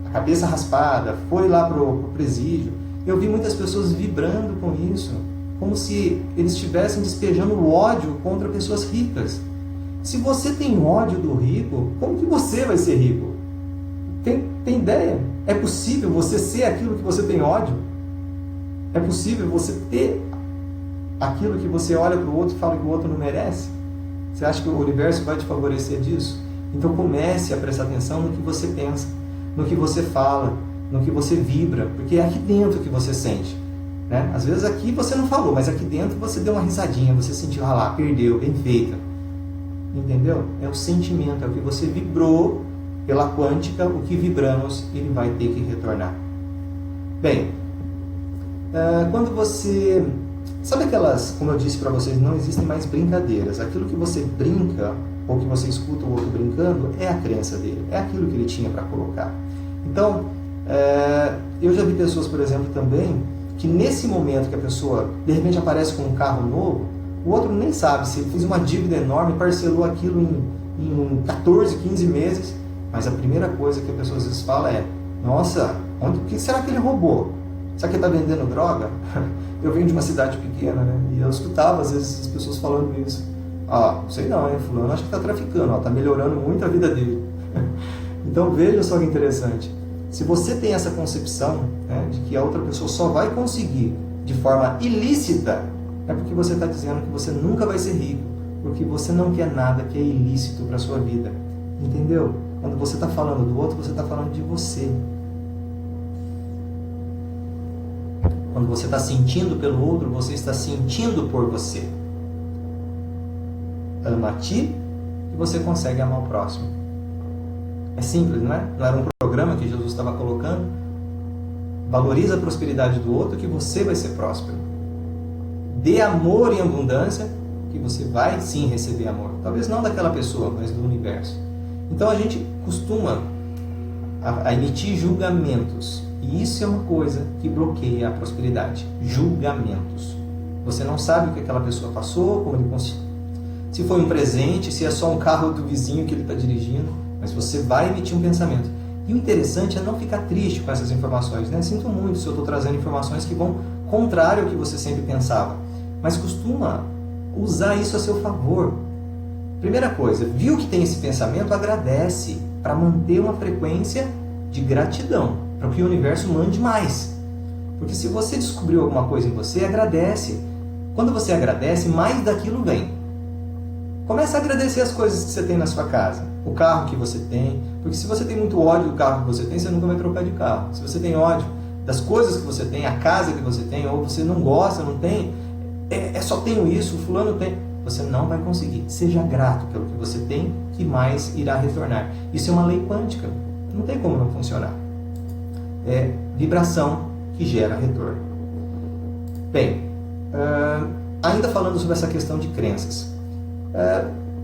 a cabeça raspada, foi lá para o presídio, eu vi muitas pessoas vibrando com isso, como se eles estivessem despejando ódio contra pessoas ricas. Se você tem ódio do rico, como que você vai ser rico? Tem ideia? É possível você ser aquilo que você tem ódio? É possível você ter aquilo que você olha para o outro e fala que o outro não merece? Você acha que o universo vai te favorecer disso? Então comece a prestar atenção no que você pensa, no que você fala, no que você vibra, porque é aqui dentro que você sente. Né? Às vezes aqui você não falou, mas aqui dentro você deu uma risadinha, você sentiu, ah lá, perdeu, bem feita. Entendeu? É o sentimento, é o que você vibrou pela quântica, o que vibramos, ele vai ter que retornar. Bem, quando você... Sabe aquelas, como eu disse para vocês, não existem mais brincadeiras. Aquilo que você brinca, ou que você escuta o outro brincando, é a crença dele, é aquilo que ele tinha para colocar. Então, eu já vi pessoas, por exemplo, também, que nesse momento que a pessoa de repente aparece com um carro novo, o outro nem sabe se ele fez uma dívida enorme, parcelou aquilo em 14, 15 meses, mas a primeira coisa que a pessoa às vezes fala é, nossa, o que será que ele roubou? Será que ele está vendendo droga? Eu venho de uma cidade pequena, né? E eu escutava às vezes as pessoas falando isso. Não sei não, hein? Fulano acho que está traficando, está melhorando muito a vida dele. Então veja só que interessante. Se você tem essa concepção, né, de que a outra pessoa só vai conseguir de forma ilícita, é porque você está dizendo que você nunca vai ser rico, porque você não quer nada que é ilícito para a sua vida. Entendeu? Quando você está falando do outro, você está falando de você. Quando você está sentindo pelo outro, você está sentindo por você. Ama a ti e você consegue amar o próximo. É simples, não é? Não era um programa que Jesus estava colocando? Valoriza a prosperidade do outro que você vai ser próspero. Dê amor em abundância que você vai sim receber amor. Talvez não daquela pessoa, mas do universo. Então a gente costuma a emitir julgamentos. E isso é uma coisa que bloqueia a prosperidade. Julgamentos. Você não sabe o que aquela pessoa passou, como ele conseguiu. Se foi um presente, se é só um carro do vizinho que ele está dirigindo, mas você vai emitir um pensamento. E o interessante é não ficar triste com essas informações, né? Sinto muito se eu estou trazendo informações que vão contrário ao que você sempre pensava, mas costuma usar isso a seu favor. Primeira coisa, viu que tem esse pensamento, agradece, para manter uma frequência de gratidão, para que o universo mande mais. Porque se você descobriu alguma coisa em você, agradece. Quando você agradece, mais daquilo vem. Comece a agradecer as coisas que você tem na sua casa. O carro que você tem. Porque se você tem muito ódio do carro que você tem, você nunca vai trocar de carro. Se você tem ódio das coisas que você tem, a casa que você tem, ou você não gosta, não tem, só tenho isso, o fulano tem, você não vai conseguir. Seja grato pelo que você tem, que mais irá retornar. Isso é uma lei quântica. Não tem como não funcionar. É vibração que gera retorno. Bem, ainda falando sobre essa questão de crenças.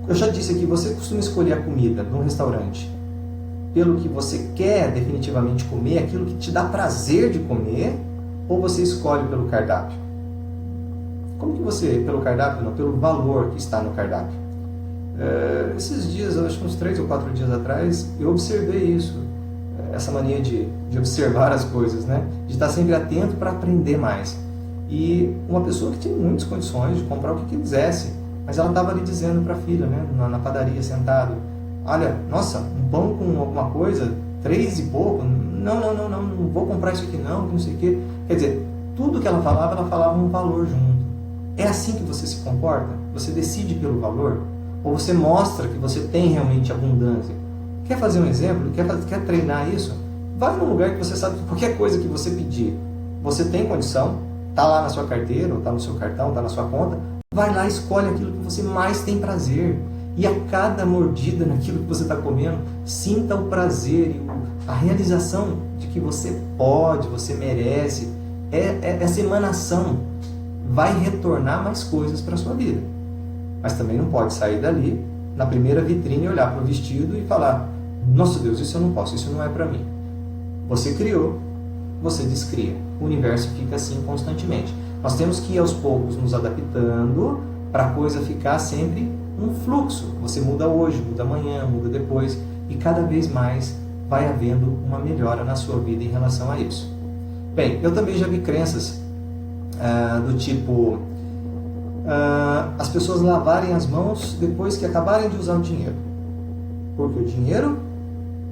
Eu já disse aqui, você costuma escolher a comida num restaurante pelo que você quer definitivamente comer, aquilo que te dá prazer de comer, ou você escolhe pelo cardápio? Como que você, pelo cardápio, não, pelo valor que está no cardápio? Esses dias, acho que uns 3 ou 4 dias atrás, eu observei isso, essa mania de observar as coisas, né? De estar sempre atento para aprender mais. E uma pessoa que tinha muitas condições de comprar o que quisesse, mas ela estava ali dizendo para a filha, né, na padaria, sentado, olha, nossa, um pão com alguma coisa, 3 e pouco, não vou comprar isso aqui não, que não sei o quê. Quer dizer, tudo que ela falava um valor junto. É assim que você se comporta? Você decide pelo valor? Ou você mostra que você tem realmente abundância? Quer fazer um exemplo? Quer treinar isso? Vai num lugar que você sabe que qualquer coisa que você pedir, você tem condição, está lá na sua carteira, ou está no seu cartão, está na sua conta, vai lá e escolhe aquilo que você mais tem prazer. E a cada mordida naquilo que você está comendo, sinta o prazer e a realização de que você pode, você merece. Essa emanação vai retornar mais coisas para a sua vida. Mas também não pode sair dali, na primeira vitrine, e olhar para o vestido e falar, nossa Deus, isso eu não posso, isso não é para mim. Você criou, você descria. O universo fica assim constantemente. Nós temos que ir aos poucos nos adaptando para a coisa ficar sempre um fluxo. Você muda hoje, muda amanhã, muda depois, e cada vez mais vai havendo uma melhora na sua vida em relação a isso. Bem, eu também já vi crenças do tipo as pessoas lavarem as mãos depois que acabarem de usar o dinheiro, porque o dinheiro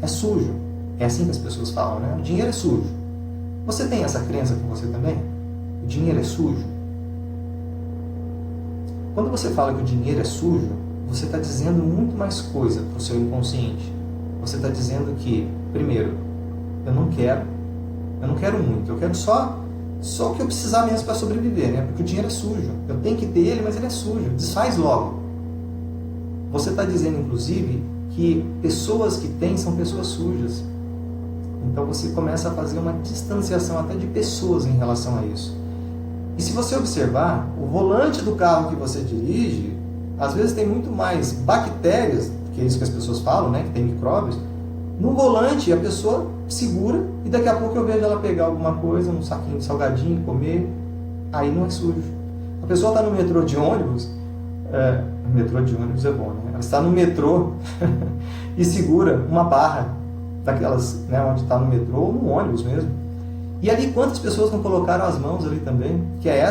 é sujo. É assim que as pessoas falam, né? O dinheiro é sujo. Você tem essa crença com você também? O dinheiro é sujo? Quando você fala que o dinheiro é sujo, você está dizendo muito mais coisa para o seu inconsciente. Você está dizendo que, primeiro, eu não quero muito, eu quero só o que eu precisar mesmo para sobreviver, né? Porque o dinheiro é sujo. Eu tenho que ter ele, mas ele é sujo. Desfaz logo. Você está dizendo, inclusive, que pessoas que têm são pessoas sujas. Então você começa a fazer uma distanciação até de pessoas em relação a isso. E se você observar, o volante do carro que você dirige, às vezes tem muito mais bactérias, que é isso que as pessoas falam, né? Que tem micróbios, no volante a pessoa segura e daqui a pouco eu vejo ela pegar alguma coisa, um saquinho de salgadinho, comer, aí não é sujo. A pessoa está no metrô de ônibus, metrô de ônibus é bom, né? Ela está no metrô e segura uma barra daquelas, né, onde está no metrô ou no ônibus mesmo. E ali quantas pessoas não colocaram as mãos ali também? Que é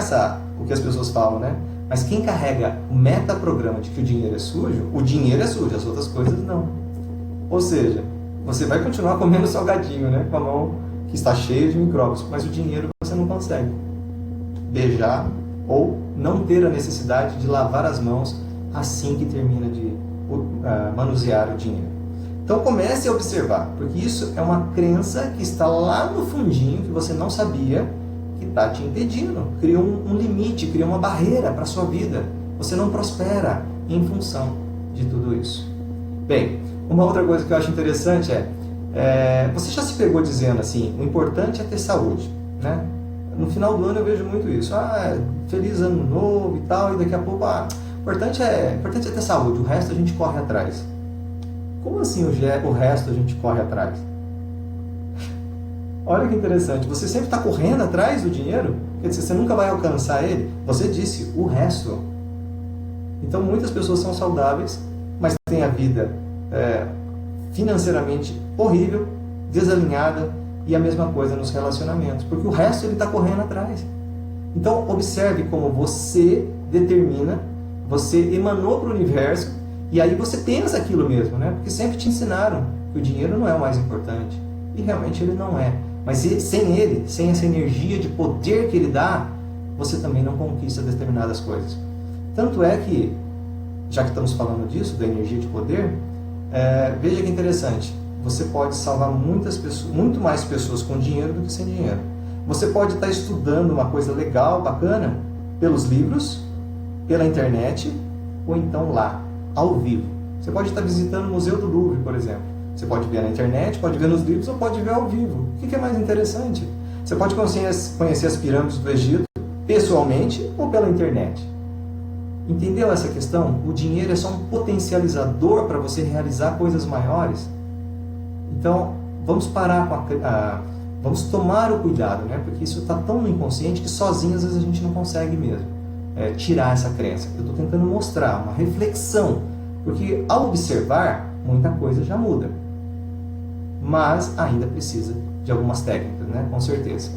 o que as pessoas falam, né? Mas quem carrega o metaprograma de que o dinheiro é sujo, as outras coisas não. Ou seja, você vai continuar comendo salgadinho, né, com a mão que está cheia de micróbios, mas o dinheiro você não consegue beijar ou não ter a necessidade de lavar as mãos assim que termina de manusear o dinheiro. Então comece a observar, porque isso é uma crença que está lá no fundinho, que você não sabia, que está te impedindo. Cria um limite, cria uma barreira para a sua vida. Você não prospera em função de tudo isso. Bem, uma outra coisa que eu acho interessante você já se pegou dizendo assim, o importante é ter saúde, né? No final do ano eu vejo muito isso. Feliz ano novo e tal, e daqui a pouco, o importante é ter saúde, o resto a gente corre atrás. Como assim o resto a gente corre atrás? Olha que interessante, você sempre está correndo atrás do dinheiro? Quer dizer, você nunca vai alcançar ele? Você disse, o resto. Então muitas pessoas são saudáveis, mas têm a vida financeiramente horrível, desalinhada, e a mesma coisa nos relacionamentos, porque o resto ele está correndo atrás. Então observe como você determina, você emanou para o universo, e aí você pensa aquilo mesmo, né? Porque sempre te ensinaram que o dinheiro não é o mais importante, e realmente ele não é. Mas sem ele, sem essa energia de poder que ele dá, você também não conquista determinadas coisas. Tanto é que, já que estamos falando disso, da energia de poder, veja que interessante, você pode salvar muitas pessoas, muito mais pessoas com dinheiro do que sem dinheiro. Você pode estar estudando uma coisa legal, bacana, pelos livros, pela internet, ou então lá, ao vivo. Você pode estar visitando o Museu do Louvre, por exemplo. Você pode ver na internet, pode ver nos livros, ou pode ver ao vivo. O que é mais interessante? Você pode conhecer as pirâmides do Egito pessoalmente ou pela internet. Entendeu essa questão? O dinheiro é só um potencializador para você realizar coisas maiores. Então, vamos parar vamos tomar o cuidado, né? Porque isso está tão no inconsciente que sozinho às vezes a gente não consegue mesmo tirar essa crença. Eu estou tentando mostrar uma reflexão, porque ao observar, muita coisa já muda. Mas ainda precisa de algumas técnicas, né? Com certeza.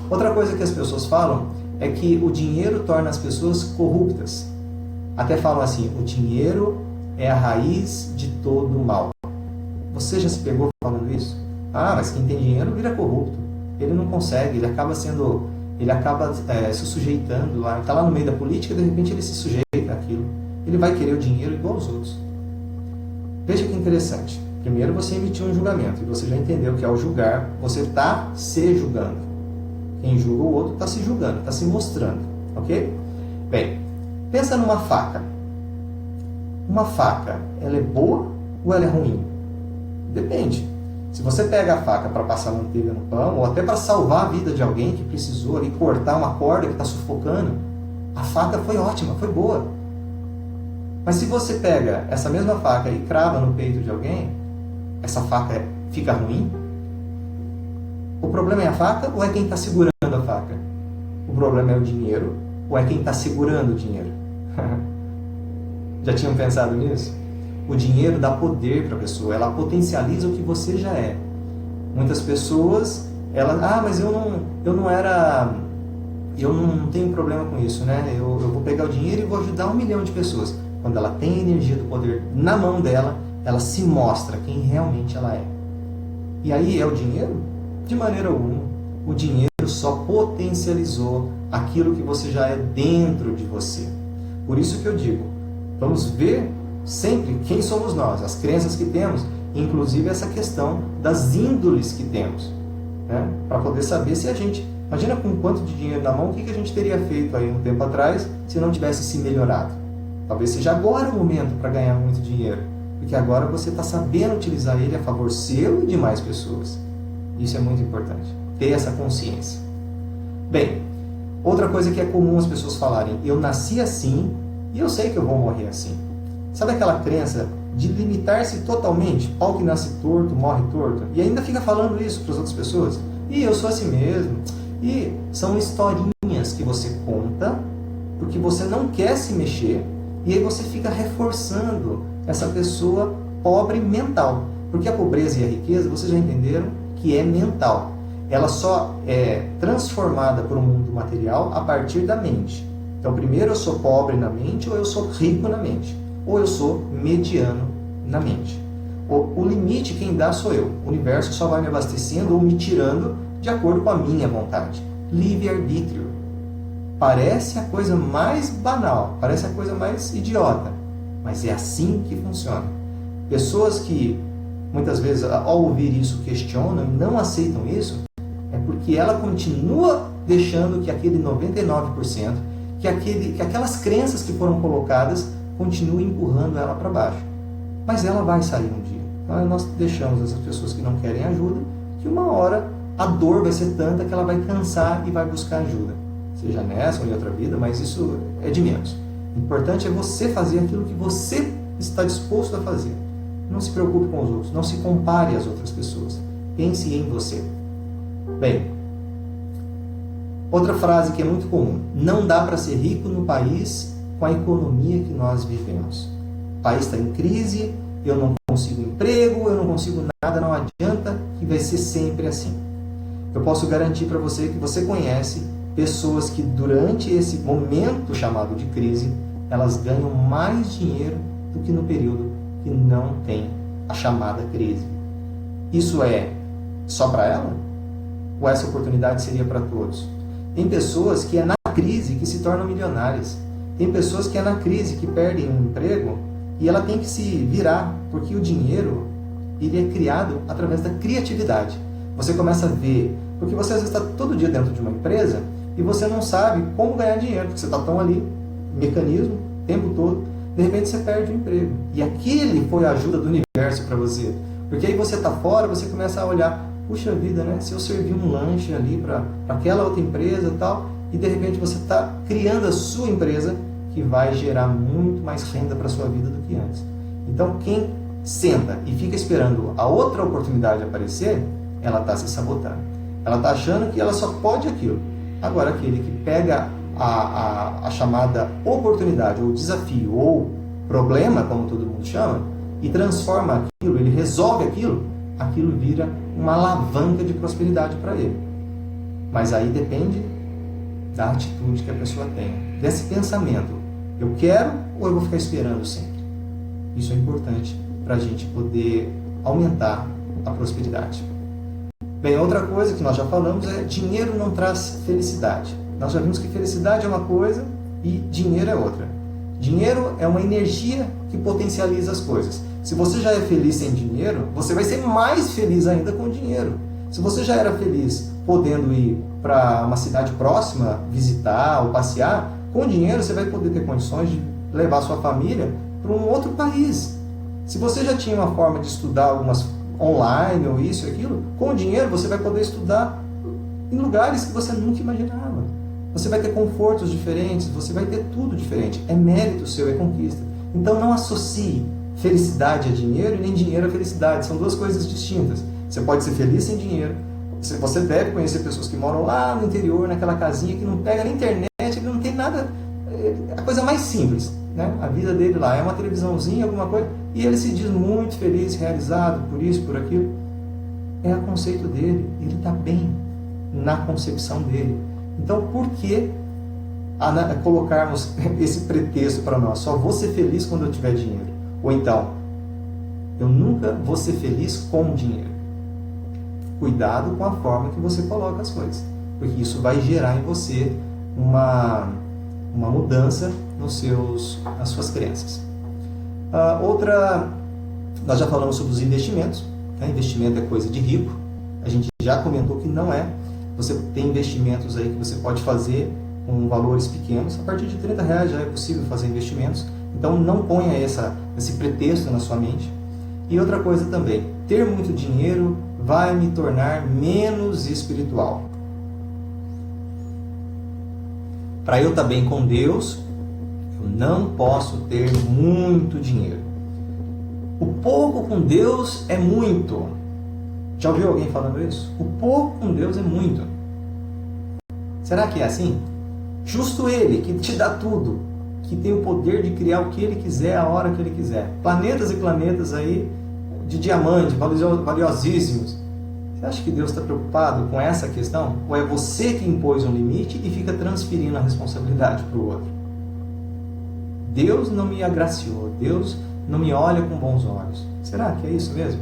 Outra coisa que as pessoas falam é que o dinheiro torna as pessoas corruptas. Até falam assim, o dinheiro é a raiz de todo o mal. Você já se pegou falando isso? Mas quem tem dinheiro vira corrupto. Ele não consegue, ele acaba se sujeitando lá. Está lá no meio da política, de repente ele se sujeita àquilo. Ele vai querer o dinheiro igual aos outros. Veja que interessante. Primeiro você emitiu um julgamento, e você já entendeu que ao julgar, você está se julgando. Quem julga o outro está se julgando, está se mostrando. Ok? Bem, pensa numa faca. Uma faca, ela é boa ou ela é ruim? Depende. Se você pega a faca para passar manteiga no pão, ou até para salvar a vida de alguém que precisou ali cortar uma corda que está sufocando, a faca foi ótima, foi boa. Mas se você pega essa mesma faca e crava no peito de alguém, essa faca fica ruim? O problema é a faca ou é quem está segurando a faca? O problema é o dinheiro ou é quem está segurando o dinheiro? Já tinham pensado nisso? O dinheiro dá poder para a pessoa, ela potencializa o que você já é. Muitas pessoas, mas eu não tenho problema com isso, né? Eu vou pegar o dinheiro e vou ajudar 1 milhão de pessoas. Quando ela tem a energia do poder na mão dela, ela se mostra quem realmente ela é. E aí é o dinheiro? De maneira alguma. O dinheiro só potencializou aquilo que você já é dentro de você. Por isso que eu digo, vamos ver sempre quem somos nós, as crenças que temos, inclusive essa questão das índoles que temos, né? Para poder saber se a gente... Imagina com quanto de dinheiro na mão, o que a gente teria feito aí um tempo atrás se não tivesse se melhorado. Talvez seja agora o momento para ganhar muito dinheiro, porque agora você está sabendo utilizar ele a favor seu e de mais pessoas. Isso é muito importante, ter essa consciência. Bem, outra coisa que é comum as pessoas falarem, eu nasci assim e eu sei que eu vou morrer assim. Sabe aquela crença de limitar-se totalmente? Pau que nasce torto, morre torto. E ainda fica falando isso para as outras pessoas. E eu sou assim mesmo. E são historinhas que você conta porque você não quer se mexer. E aí você fica reforçando essa pessoa pobre mental. Porque a pobreza e a riqueza, vocês já entenderam que é mental. Ela só é transformada para o mundo material a partir da mente. Então, primeiro eu sou pobre na mente ou eu sou rico na mente. Ou eu sou mediano na mente. O limite quem dá sou eu. O universo só vai me abastecendo ou me tirando de acordo com a minha vontade. Livre-arbítrio. Parece a coisa mais banal, parece a coisa mais idiota, mas é assim que funciona. Pessoas que muitas vezes ao ouvir isso questionam e não aceitam isso, é porque ela continua deixando que aquele 99%, que aquelas crenças que foram colocadas continuem empurrando ela para baixo. Mas ela vai sair um dia. Então nós deixamos essas pessoas que não querem ajuda, que uma hora a dor vai ser tanta que ela vai cansar e vai buscar ajuda. Seja nessa ou em outra vida, mas isso é de menos. O importante é você fazer aquilo que você está disposto a fazer. Não se preocupe com os outros, não se compare às outras pessoas. Pense em você. Bem, outra frase que é muito comum: não dá para ser rico no país com a economia que nós vivemos. O país está em crise, eu não consigo emprego, eu não consigo nada, não adianta, que vai ser sempre assim. Eu posso garantir para você que você conhece pessoas que durante esse momento chamado de crise, elas ganham mais dinheiro do que no período que não tem a chamada crise. Isso é só para ela? Ou essa oportunidade seria para todos? Tem pessoas que é na crise que se tornam milionárias. Tem pessoas que é na crise que perdem um emprego e ela tem que se virar, porque o dinheiro ele é criado através da criatividade. Você começa a ver, porque você às vezes está todo dia dentro de uma empresa e você não sabe como ganhar dinheiro, porque você está tão ali, mecanismo, o tempo todo, de repente você perde o emprego. E aquele foi a ajuda do universo para você. Porque aí você está fora, você começa a olhar, puxa vida, né? Se eu servir um lanche ali para aquela outra empresa e tal, e de repente você está criando a sua empresa que vai gerar muito mais renda para a sua vida do que antes. Então quem senta e fica esperando a outra oportunidade aparecer, ela está se sabotando. Ela está achando que ela só pode aquilo. Agora, aquele que pega a chamada oportunidade, ou desafio, ou problema, como todo mundo chama, e transforma aquilo, ele resolve aquilo vira uma alavanca de prosperidade para ele. Mas aí depende da atitude que a pessoa tem, desse pensamento. Eu quero ou eu vou ficar esperando sempre? Isso é importante para a gente poder aumentar a prosperidade. Bem, outra coisa que nós já falamos é dinheiro não traz felicidade. Nós já vimos que felicidade é uma coisa e dinheiro é outra. Dinheiro é uma energia que potencializa as coisas. Se você já é feliz sem dinheiro, você vai ser mais feliz ainda com dinheiro. Se você já era feliz podendo ir para uma cidade próxima, visitar ou passear, com dinheiro você vai poder ter condições de levar sua família para um outro país. Se você já tinha uma forma de estudar algumas online ou isso e aquilo, com o dinheiro você vai poder estudar em lugares que você nunca imaginava. Você vai ter confortos diferentes, você vai ter tudo diferente. É mérito seu, é conquista. Então não associe felicidade a dinheiro e nem dinheiro a felicidade. São duas coisas distintas. Você pode ser feliz sem dinheiro. Você deve conhecer pessoas que moram lá no interior, naquela casinha que não pega na internet, que não tem nada. É a coisa mais simples, né? A vida dele lá é uma televisãozinha, alguma coisa, e ele se diz muito feliz, realizado por isso, por aquilo. É o conceito dele. Ele está bem na concepção dele. Então, por que colocarmos esse pretexto para nós? Só vou ser feliz quando eu tiver dinheiro. Ou então, eu nunca vou ser feliz com dinheiro. Cuidado com a forma que você coloca as coisas, porque isso vai gerar em você uma mudança nas suas crenças. Outra, nós já falamos sobre os investimentos. Tá? Investimento é coisa de rico. A gente já comentou que não é. Você tem investimentos aí que você pode fazer com valores pequenos. A partir de R$30 já é possível fazer investimentos. Então não ponha esse pretexto na sua mente. E outra coisa também, ter muito dinheiro vai me tornar menos espiritual. Para eu estar bem com Deus, eu não posso ter muito dinheiro. O pouco com Deus é muito. Já ouviu alguém falando isso? O pouco com Deus é muito. Será que é assim? Justo Ele, que te dá tudo, que tem o poder de criar o que Ele quiser, a hora que Ele quiser. Planetas e planetas aí de diamante, valiosíssimos. Você acha que Deus está preocupado com essa questão? Ou é você que impôs um limite e fica transferindo a responsabilidade para o outro? Deus não me agraciou, Deus não me olha com bons olhos. Será que é isso mesmo?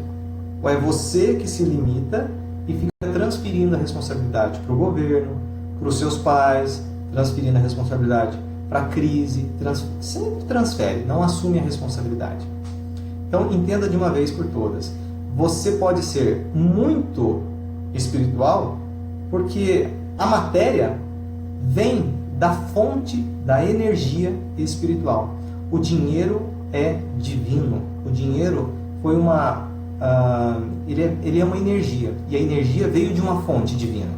Ou é você que se limita e fica transferindo a responsabilidade para o governo, para os seus pais, transferindo a responsabilidade para a crise, sempre transfere, não assume a responsabilidade. Então entenda de uma vez por todas, você pode ser muito espiritual porque a matéria vem da fonte da energia espiritual. O dinheiro é divino. O dinheiro foi ele é uma energia, e a energia veio de uma fonte divina.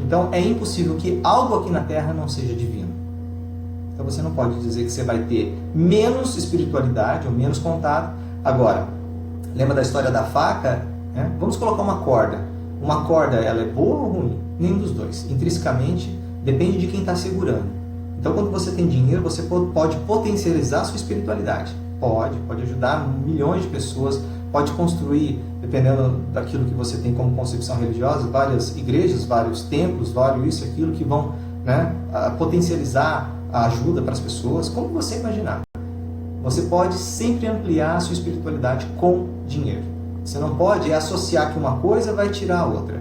Então é impossível que algo aqui na Terra não seja divino. Então você não pode dizer que você vai ter menos espiritualidade ou menos contato. Agora, lembra da história da faca? Vamos colocar uma corda. Uma corda, ela é boa ou ruim? Nenhum dos dois. Intrinsecamente, depende de quem está segurando. Então, quando você tem dinheiro, você pode potencializar a sua espiritualidade. Pode ajudar milhões de pessoas, pode construir, dependendo daquilo que você tem como concepção religiosa, várias igrejas, vários templos, vários isso e aquilo que vão potencializar a ajuda para as pessoas, como você imaginar. Você pode sempre ampliar a sua espiritualidade com dinheiro. Você não pode associar que uma coisa vai tirar a outra.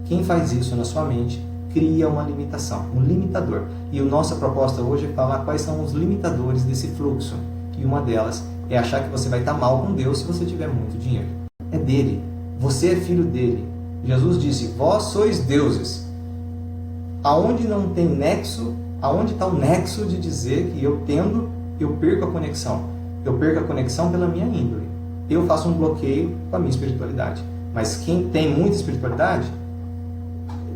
Quem faz isso na sua mente cria uma limitação, um limitador. E a nossa proposta hoje é falar quais são os limitadores desse fluxo. E uma delas é achar que você vai estar mal com Deus se você tiver muito dinheiro. É dele. Você é filho dele. Jesus disse, vós sois deuses. Aonde não tem nexo, aonde está o nexo de dizer que eu perco a conexão? Eu perco a conexão pela minha índole. Eu faço um bloqueio com a minha espiritualidade. Mas quem tem muita espiritualidade,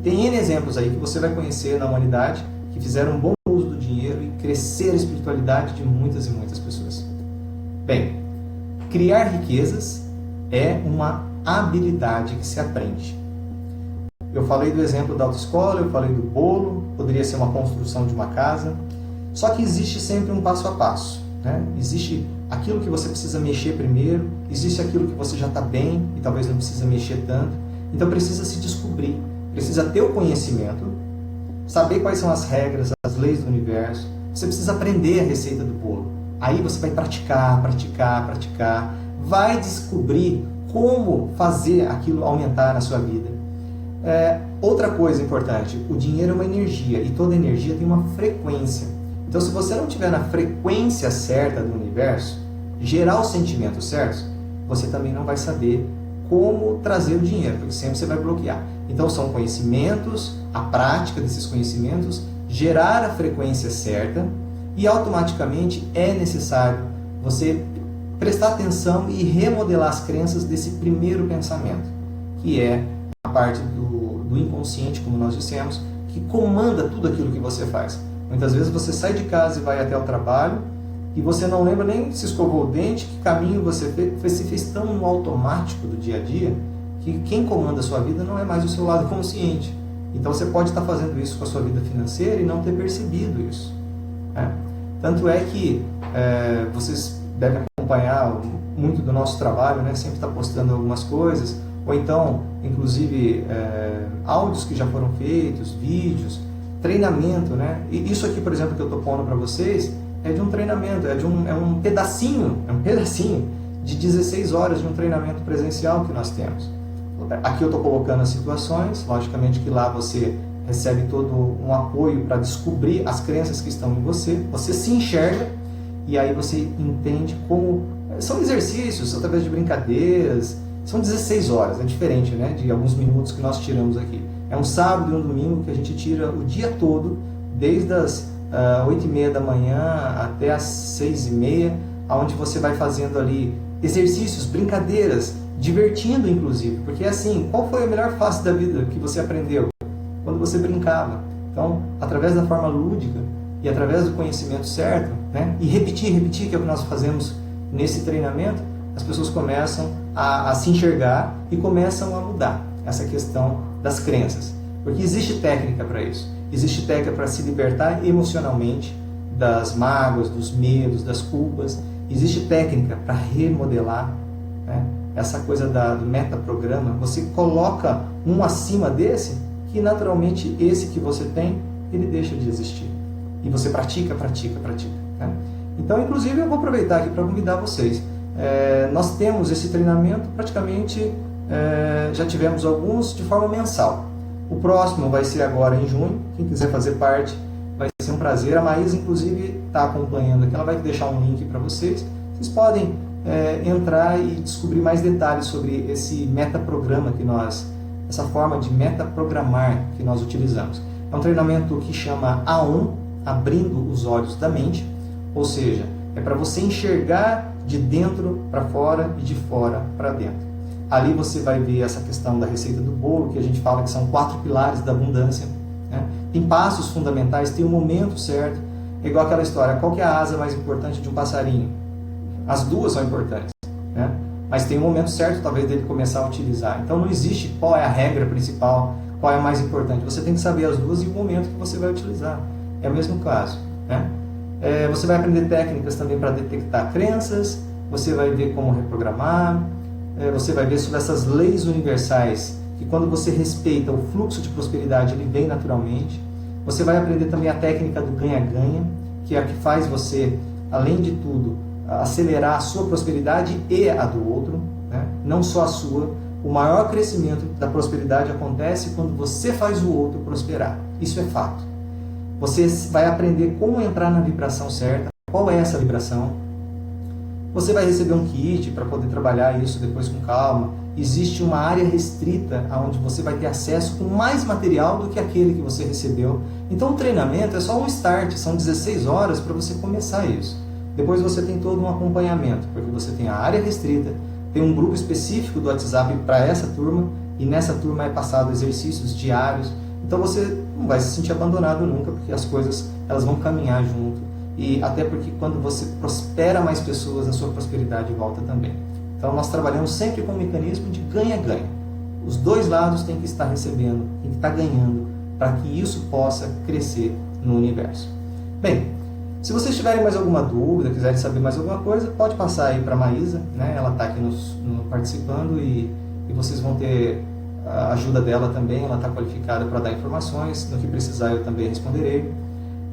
tem N exemplos aí que você vai conhecer na humanidade que fizeram um bom uso do dinheiro e crescer a espiritualidade de muitas e muitas pessoas. Bem, criar riquezas é uma habilidade que se aprende. Eu falei do exemplo da autoescola, eu falei do bolo, poderia ser uma construção de uma casa. Só que existe sempre um passo a passo. Existe aquilo que você precisa mexer primeiro, existe aquilo que você já está bem e talvez não precisa mexer tanto. Então precisa se descobrir, precisa ter o conhecimento, saber quais são as regras, as leis do universo. Você precisa aprender a receita do bolo. Aí você vai praticar, vai descobrir como fazer aquilo aumentar na sua vida. Outra coisa importante, o dinheiro é uma energia e toda energia tem uma frequência. Então, se você não estiver na frequência certa do universo, gerar os sentimentos certos, você também não vai saber como trazer o dinheiro, porque sempre você vai bloquear. Então, são conhecimentos, a prática desses conhecimentos, gerar a frequência certa e automaticamente é necessário você prestar atenção e remodelar as crenças desse primeiro pensamento, que é a parte do inconsciente, como nós dissemos, que comanda tudo aquilo que você faz. Muitas vezes você sai de casa e vai até o trabalho e você não lembra nem se escovou o dente, que caminho você fez tão no automático do dia a dia, que quem comanda a sua vida não é mais o seu lado consciente. Então você pode estar fazendo isso com a sua vida financeira e não ter percebido isso. Tanto é que vocês devem acompanhar muito do nosso trabalho, sempre está postando algumas coisas, ou então, inclusive, áudios que já foram feitos, vídeos, treinamento, E isso aqui, por exemplo, que eu estou pondo para vocês, é de um treinamento, é um pedacinho de 16 horas de um treinamento presencial que nós temos. Aqui eu estou colocando as situações, logicamente que lá você recebe todo um apoio para descobrir as crenças que estão em você, você se enxerga e aí você entende como... São exercícios, através de brincadeiras, são 16 horas, é diferente de alguns minutos que nós tiramos aqui. É um sábado e um domingo que a gente tira o dia todo, desde as 8h30 da manhã até as 6h30, onde você vai fazendo ali exercícios, brincadeiras, divertindo inclusive, porque assim, qual foi a melhor fase da vida que você aprendeu? Quando você brincava. Então, através da forma lúdica e através do conhecimento certo, e repetir, que é o que nós fazemos nesse treinamento, as pessoas começam a se enxergar e começam a mudar essa questão das crenças. Porque existe técnica para isso. Existe técnica para se libertar emocionalmente das mágoas, dos medos, das culpas. Existe técnica para remodelar essa coisa do metaprograma. Você coloca um acima desse, que naturalmente esse que você tem, ele deixa de existir. E você pratica. Então, inclusive, eu vou aproveitar aqui para convidar vocês. Nós temos esse treinamento praticamente, já tivemos alguns de forma mensal. O próximo vai ser agora em junho. Quem quiser fazer parte, vai ser um prazer. A Maísa, inclusive, está acompanhando aqui. Ela vai deixar um link para vocês. Vocês podem entrar e descobrir mais detalhes sobre esse metaprograma essa forma de metaprogramar que nós utilizamos. É um treinamento que chama A1, Abrindo os Olhos da Mente, ou seja, é para você enxergar de dentro para fora e de fora para dentro. Ali você vai ver essa questão da receita do bolo, que a gente fala que são 4 pilares da abundância, né? Tem passos fundamentais, tem um momento certo. É igual aquela história, qual que é a asa mais importante de um passarinho? As duas são importantes, né? Mas tem um momento certo, talvez, dele começar a utilizar. Então não existe qual é a regra principal, qual é a mais importante. Você tem que saber as duas e o momento que você vai utilizar. É o mesmo caso, né? Você vai aprender técnicas também para detectar crenças, você vai ver como reprogramar, você vai ver sobre essas leis universais, que quando você respeita o fluxo de prosperidade, ele vem naturalmente. Você vai aprender também a técnica do ganha-ganha, que é a que faz você, além de tudo, acelerar a sua prosperidade e a do outro, né? Não só a sua. O maior crescimento da prosperidade acontece quando você faz o outro prosperar. Isso é fato. Você vai aprender como entrar na vibração certa. Qual é essa vibração? Você vai receber um kit para poder trabalhar isso depois com calma. Existe uma área restrita onde você vai ter acesso com mais material do que aquele que você recebeu. Então o treinamento é só um start, são 16 horas para você começar isso. Depois você tem todo um acompanhamento, porque você tem a área restrita, tem um grupo específico do WhatsApp para essa turma, e nessa turma é passado exercícios diários. Então você não vai se sentir abandonado nunca, porque as coisas elas vão caminhar junto. E até porque quando você prospera mais pessoas, a sua prosperidade volta também. Então nós trabalhamos sempre com um mecanismo de ganha-ganha. Os dois lados têm que estar recebendo, têm que estar ganhando, para que isso possa crescer no universo. Bem, se vocês tiverem mais alguma dúvida, quiserem saber mais alguma coisa, pode passar aí para a Maísa, né? Ela está aqui participando e vocês vão ter a ajuda dela também. Ela está qualificada para dar informações, no que precisar eu também responderei.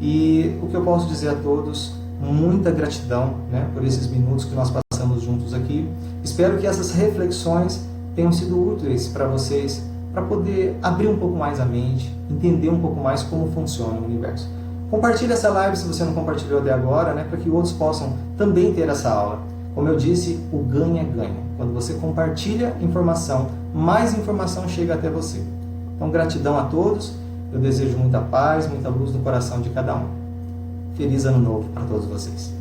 E o que eu posso dizer a todos, muita gratidão, né, por esses minutos que nós passamos juntos aqui. Espero que essas reflexões tenham sido úteis para vocês, para poder abrir um pouco mais a mente, entender um pouco mais como funciona o universo. Compartilhe essa live se você não compartilhou até agora, né, para que outros possam também ter essa aula. Como eu disse, o ganha-ganha. Quando você compartilha informação, mais informação chega até você. Então, gratidão a todos. Eu desejo muita paz, muita luz no coração de cada um. Feliz Ano Novo para todos vocês.